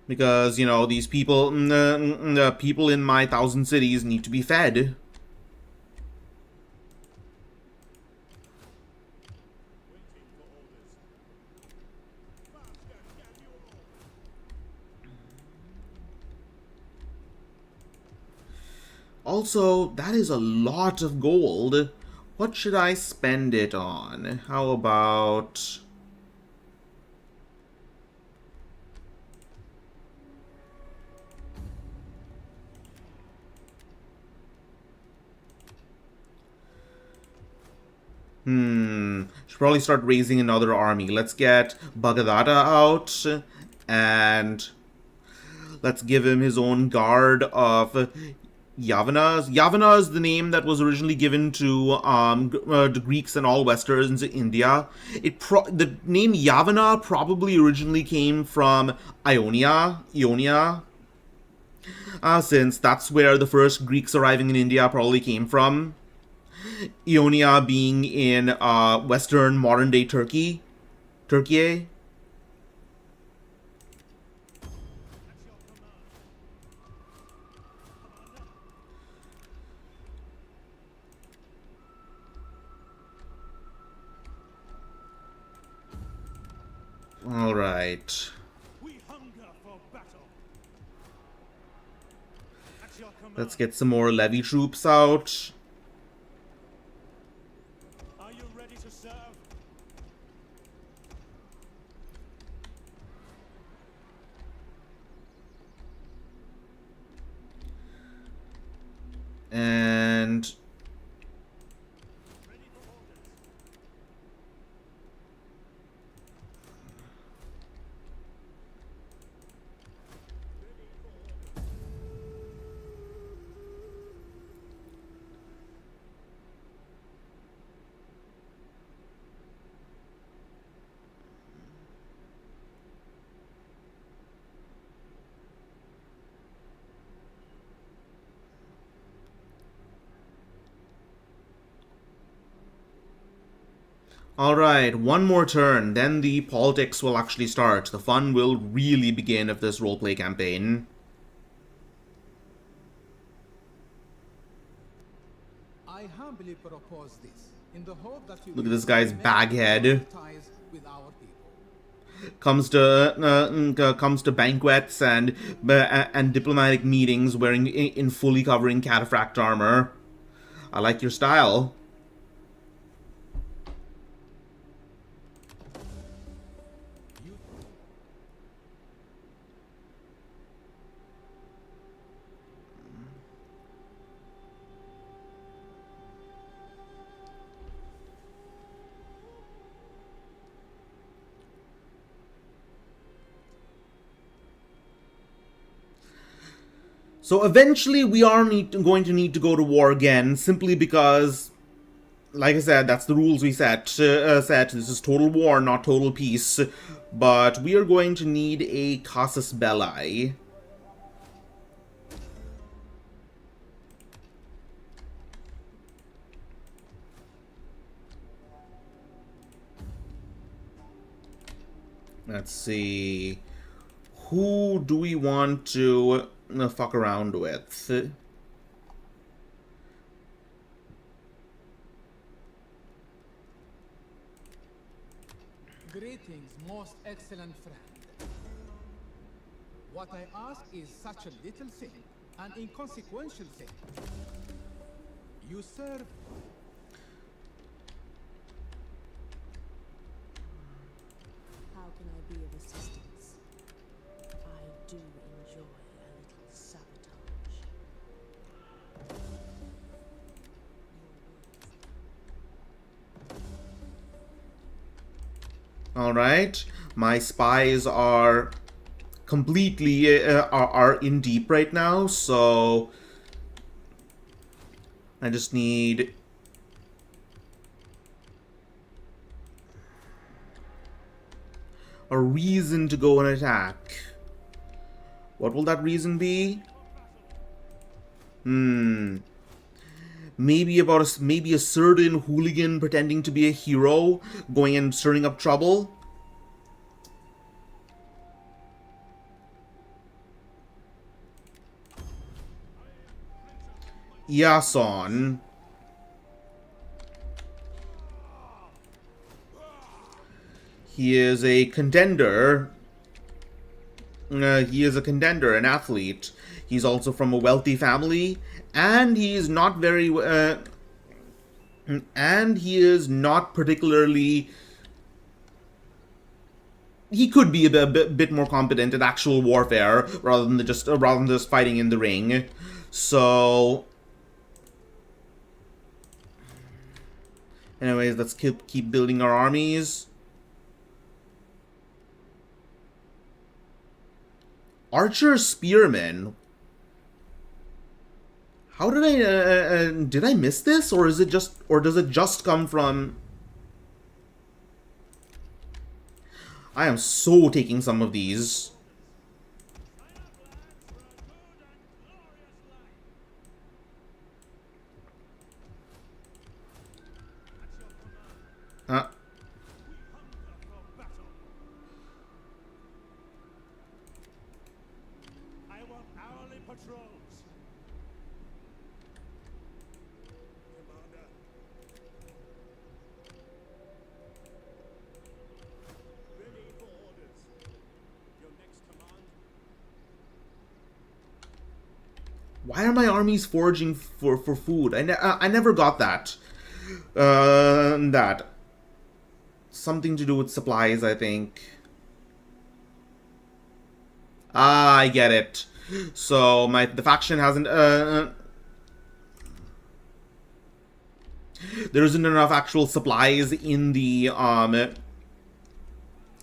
Because, you know, these people, the people in my 1,000 cities need to be fed. Also, that is a lot of gold. What should I spend it on? How about... Should probably start raising another army. Let's get Bhagadata out, and let's give him his own guard of Yavanas. Yavana is the name that was originally given to the Greeks and all Westerns in India. The name Yavana probably originally came from Ionia, since that's where the first Greeks arriving in India probably came from. Ionia being in Western modern-day Turkey. Alright. We hunger for battle. At your command. Let's get some more levy troops out. Are you ready to serve? And Ready for orders. alright, one more turn, then the politics will actually start. The fun will really begin of this roleplay campaign. I humbly propose this in the hope that you Look will at this guy's remain baghead. ties with our people. Comes to banquets and diplomatic meetings wearing in fully covering cataphract armor. I like your style. So eventually we are going to need to go to war again, simply because, like I said, that's the rules we set. This is total war, not total peace. But we are going to need a casus belli. Let's see. Who do we want to fuck around with? Greetings, most excellent friend. What I ask is such a little thing, an inconsequential thing. You serve. How can I be of assistance? I do enjoy a little sabotage. Alright, my spies are completely are in deep right now, so I just need a reason to go and attack. What will that reason be? Maybe maybe a certain hooligan pretending to be a hero going and stirring up trouble. Yason. He is a contender. An athlete. He's also from a wealthy family, and he is not very. And he is not particularly. He could be a bit more competent at actual warfare rather than just fighting in the ring. So, anyways, let's keep building our armies. Archer Spearman. How did I miss this, or is it just, or does it just come from? I am so taking some of these. Uh, I want hourly patrols. Commander. Ready for orders. Your next command. why are my armies foraging for food? I never got that. That something to do with supplies, I think. Ah, I get it. So the faction hasn't there isn't enough actual supplies in the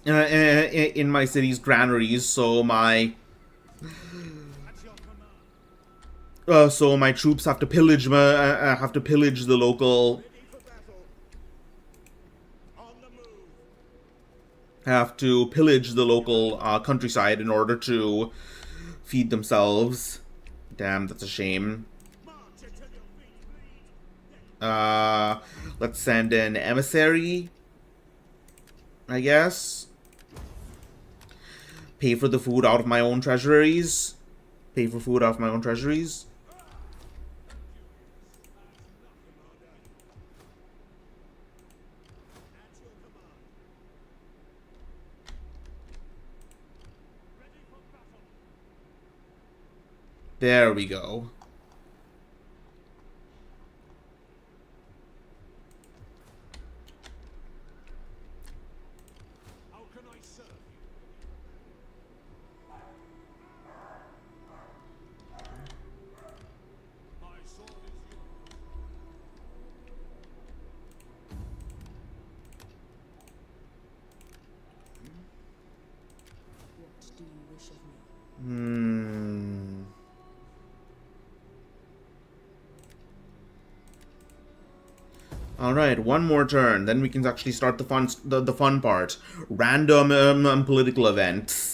in my city's granaries, so my troops have to pillage the local Ready for battle. On the move. countryside in order to feed themselves. Damn, that's a shame. March until your feet bleed. Let's send an emissary, I guess. Pay for the food out of my own treasuries. Pay for food out of my own treasuries. At your command. Ready for battle. There we go. How can I serve you? My sword is yours. What do you wish of me? All right, one more turn, then we can actually start the fun part. Random political events.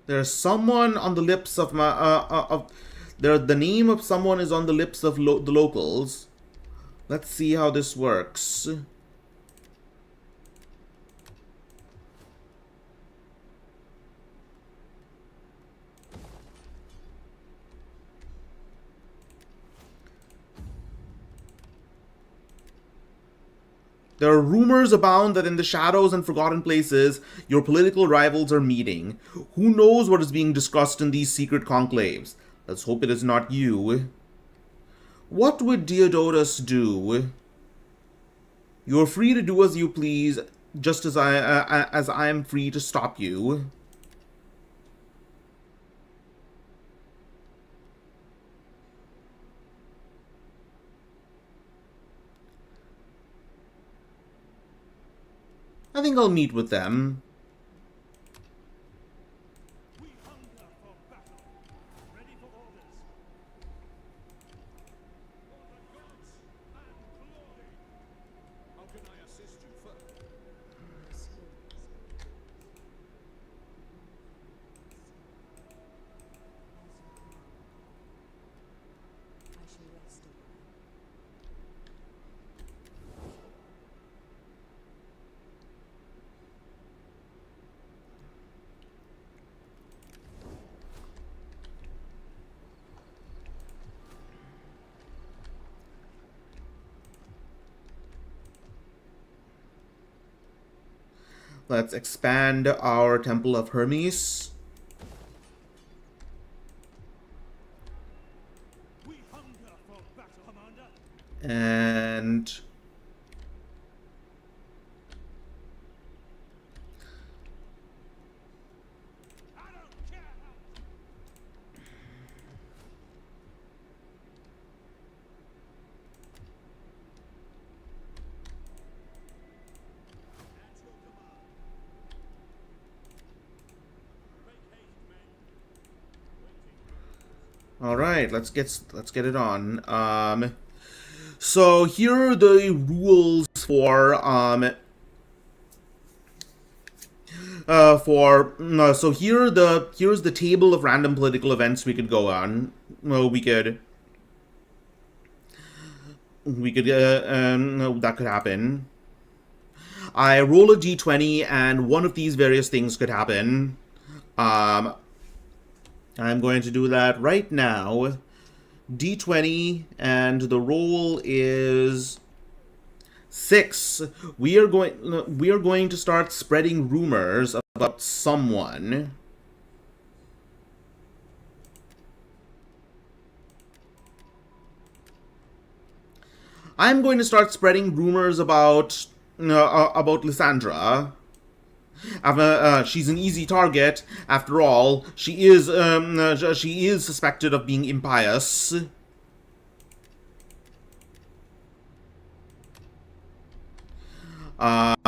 There's someone on the lips of my the name of someone is on the lips of the locals. Let's see how this works. There are rumors abound that in the shadows and forgotten places, your political rivals are meeting. Who knows what is being discussed in these secret conclaves? Let's hope it is not you. What would Diodotus do? You are free to do as you please, just as I am free to stop you. I think I'll meet with them. We hunger for battle. Ready for orders. For the gods and glory. How can I assist you further? My skills Let's expand our Temple of Hermes. We hunger for battle, Commander. And I don't care how. At your command. Make haste, men. Waiting. all right, let's get it on. So here are the rules for so here's the table of random political events we could go on. Well, that could happen. I roll a d20 and one of these various things could happen. I'm going to do that right now. D20 and the roll is 6. We are going to start spreading rumors about someone. I'm going to start spreading rumors about Lysandra. She's an easy target. After all, she is suspected of being impious.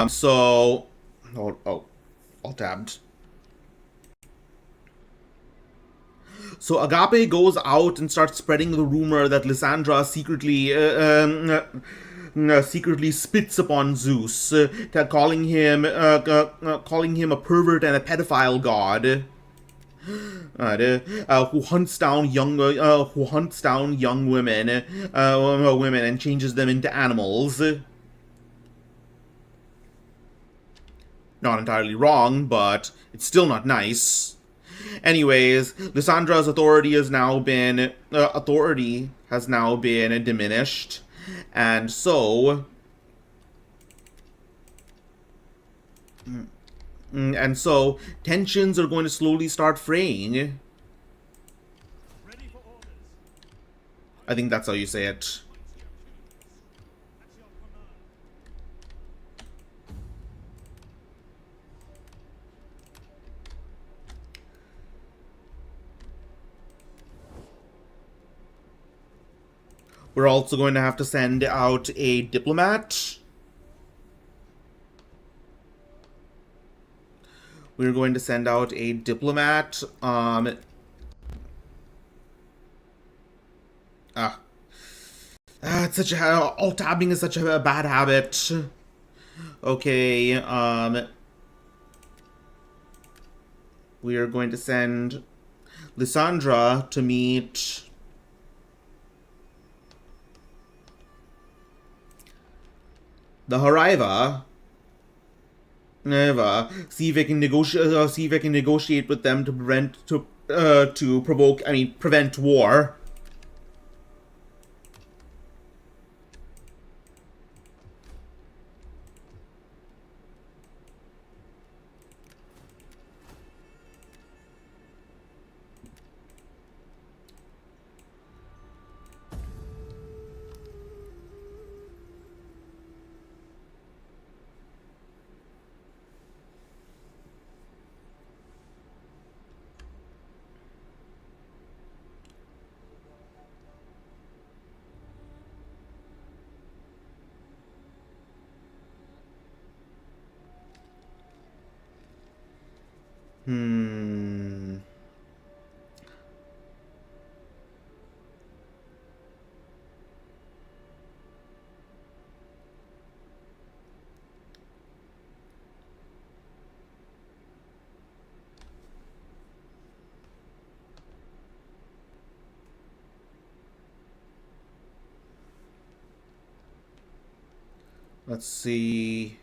So, all tabbed. So Agape goes out and starts spreading the rumor that Lysandra secretly spits upon Zeus, calling him a pervert and a pedophile god. Who hunts down young women and changes them into animals. Not entirely wrong, but it's still not nice. Anyways, Lysandra's authority has now been diminished, and so tensions are going to slowly start fraying. Ready for orders. I think that's how you say it. At your command. We're also going to have to send out a diplomat. We're going to send out a diplomat. It's such a alt tabbing is such a bad habit. Okay, we are going to send Lysandra to meet the Hariva. See if I can negotiate with them to prevent war. Let's see.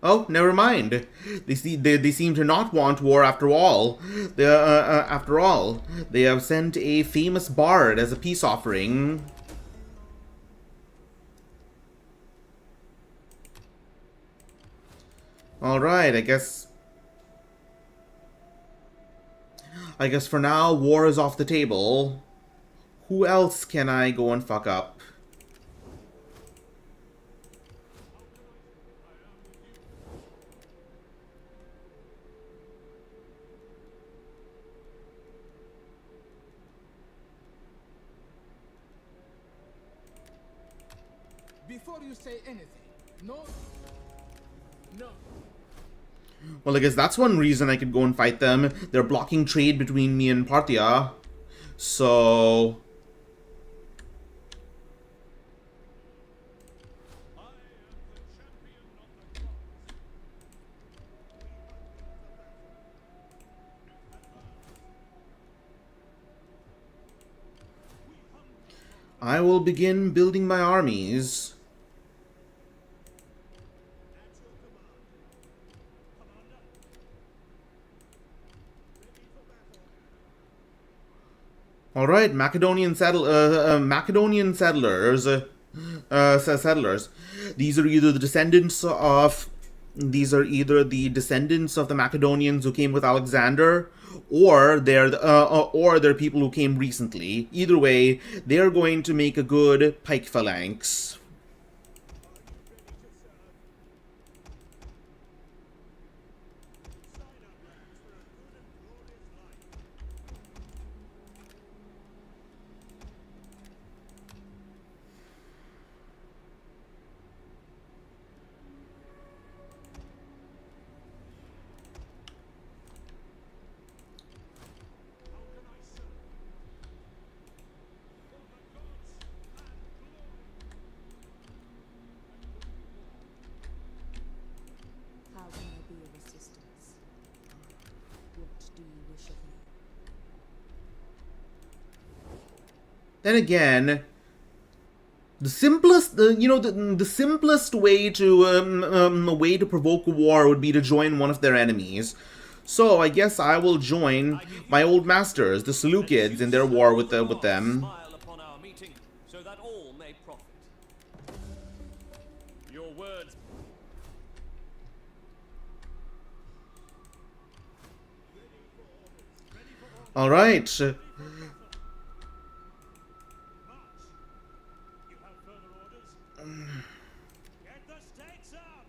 Oh, never mind. They seem to not want war after all. After all, they have sent a famous bard as a peace offering. All right, I guess for now war is off the table. Who else can I go and fuck up? Before you say anything, no. No. Well, I guess that's one reason I could go and fight them. They're blocking trade between me and Parthia. So... I will begin building my armies. All right, Macedonian settlers. Settlers. These are either the descendants of the Macedonians who came with Alexander, or they're people who came recently. Either way, they are going to make a good pike phalanx. How can I be of assistance? What do you wish of me? Then again, the simplest way to provoke a war would be to join one of their enemies. So I guess I will join my old masters, the Seleucids, in their war with them. Smile upon our meeting, so that all may profit. Your words. All right. You have further orders? Get the stakes up!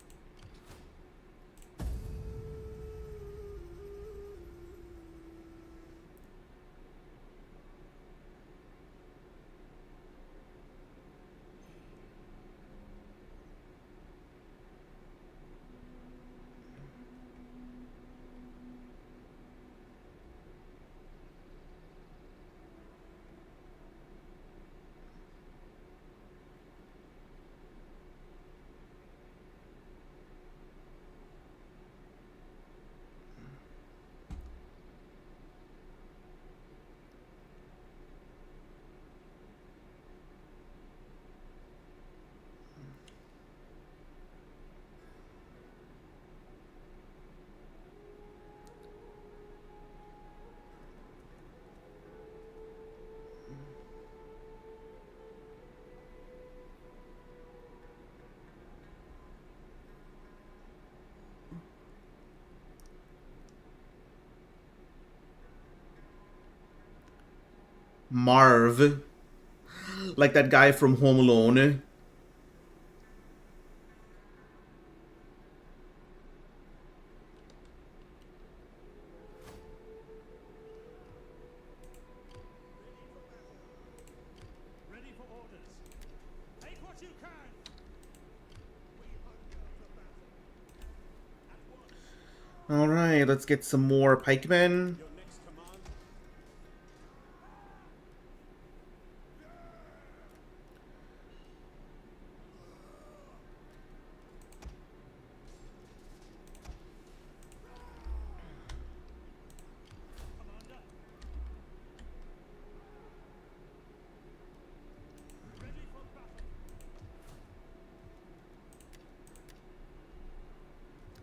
Marv. Like that guy from Home Alone. Ready for orders. Take what you can. Alright, let's get some more pikemen. Your next command. Commander. Ready for battle.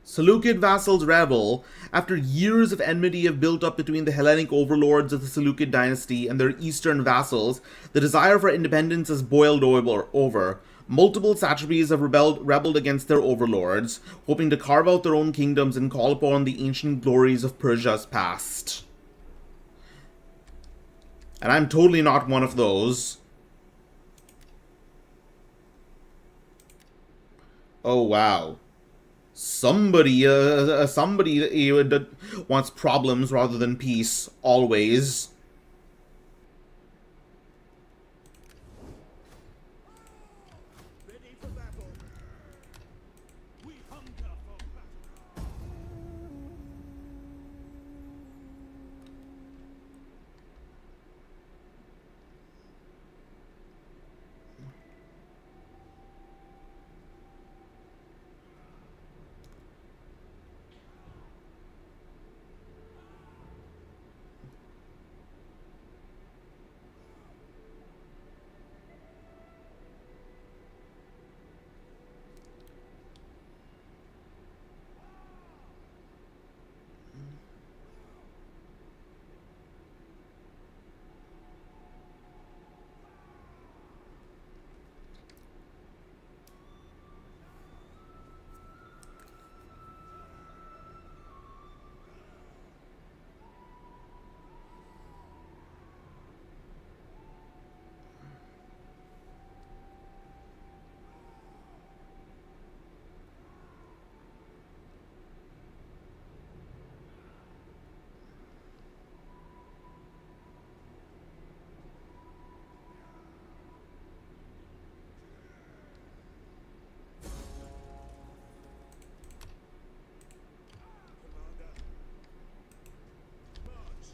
Seleucid vassals rebel. After years of enmity have built up between the Hellenic overlords of the Seleucid dynasty and their eastern vassals, the desire for independence has boiled over. Multiple satrapies have rebelled against their overlords, hoping to carve out their own kingdoms and call upon the ancient glories of Persia's past. And I'm totally not one of those. Oh, wow. Somebody that wants problems rather than peace, always. Ready for battle. We hunger for battle. Commander. March.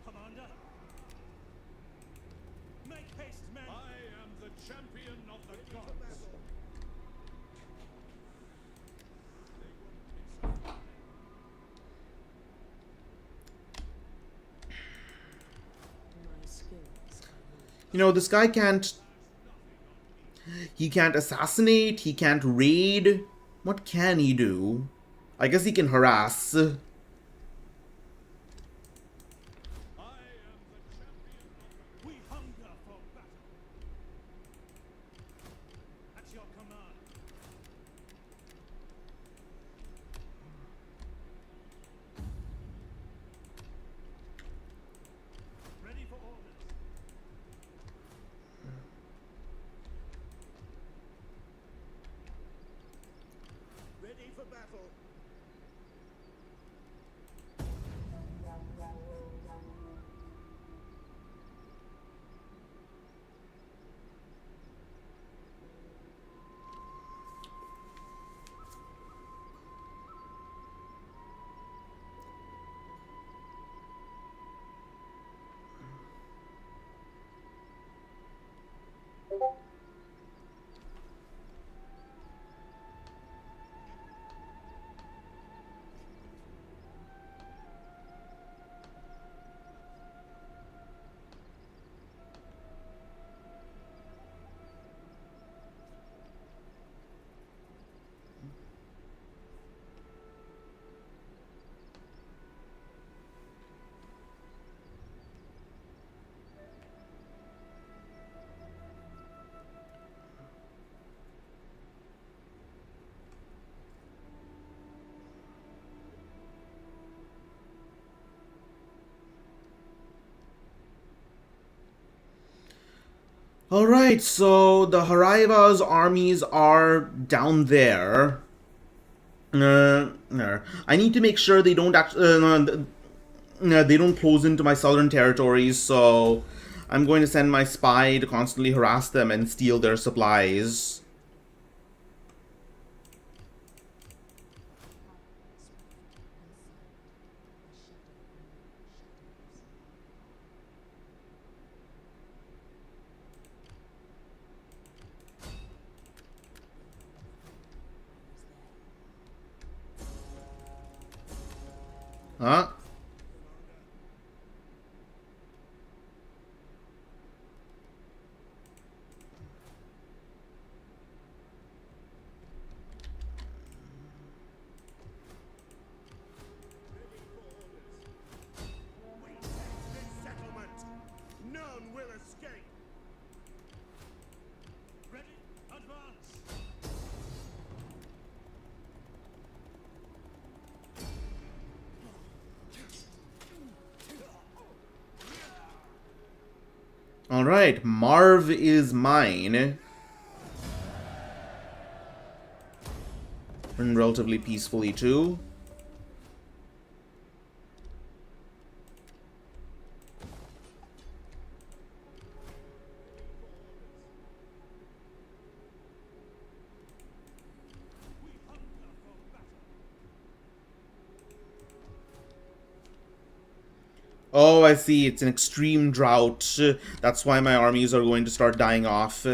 Commander. Make haste, men. I am the champion of the gods. My skills are weak. You know, this guy can't... He can't assassinate, he can't raid. What can he do? I guess he can harass. I am the champion of the... We hunger for battle. At your command. Ready for orders. Ready for battle. Alright, so the Haraiva's armies are down there. I need to make sure they don't they don't close into my southern territories, so I'm going to send my spy to constantly harass them and steal their supplies. Huh? Alright, Marv is mine. And relatively peacefully, too. Oh, I see. It's an extreme drought. That's why my armies are going to start dying off.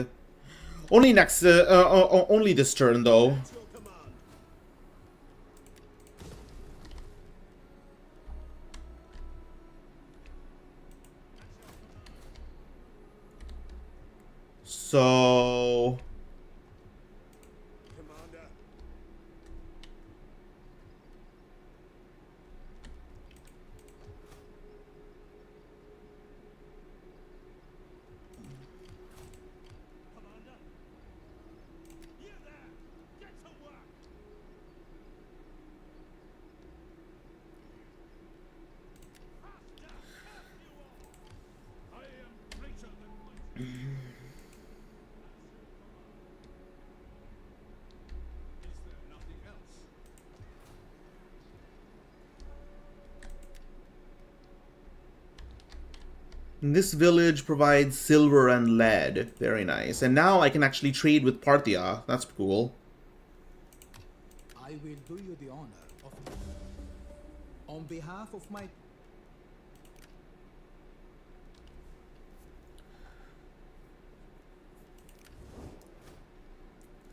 Only next, only this turn, though. So... Commander. Commander? You there! Get to work! Faster! Curse you all! I am greater than mighty. Is there nothing else? This village provides silver and lead. Very nice. And now I can actually trade with Parthia. That's cool. I will do you the honor of on behalf of my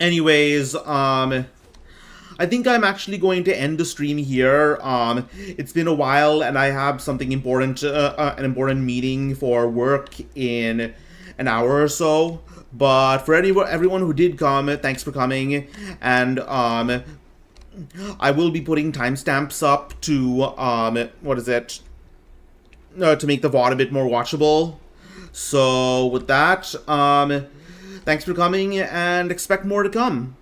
Anyways, I think I'm actually going to end the stream here. It's been a while, and I have something important, an important meeting for work in an hour or so. But for everyone who did come, thanks for coming. And I will be putting timestamps up to what is it? To make the VOD a bit more watchable. So with that, thanks for coming, and expect more to come.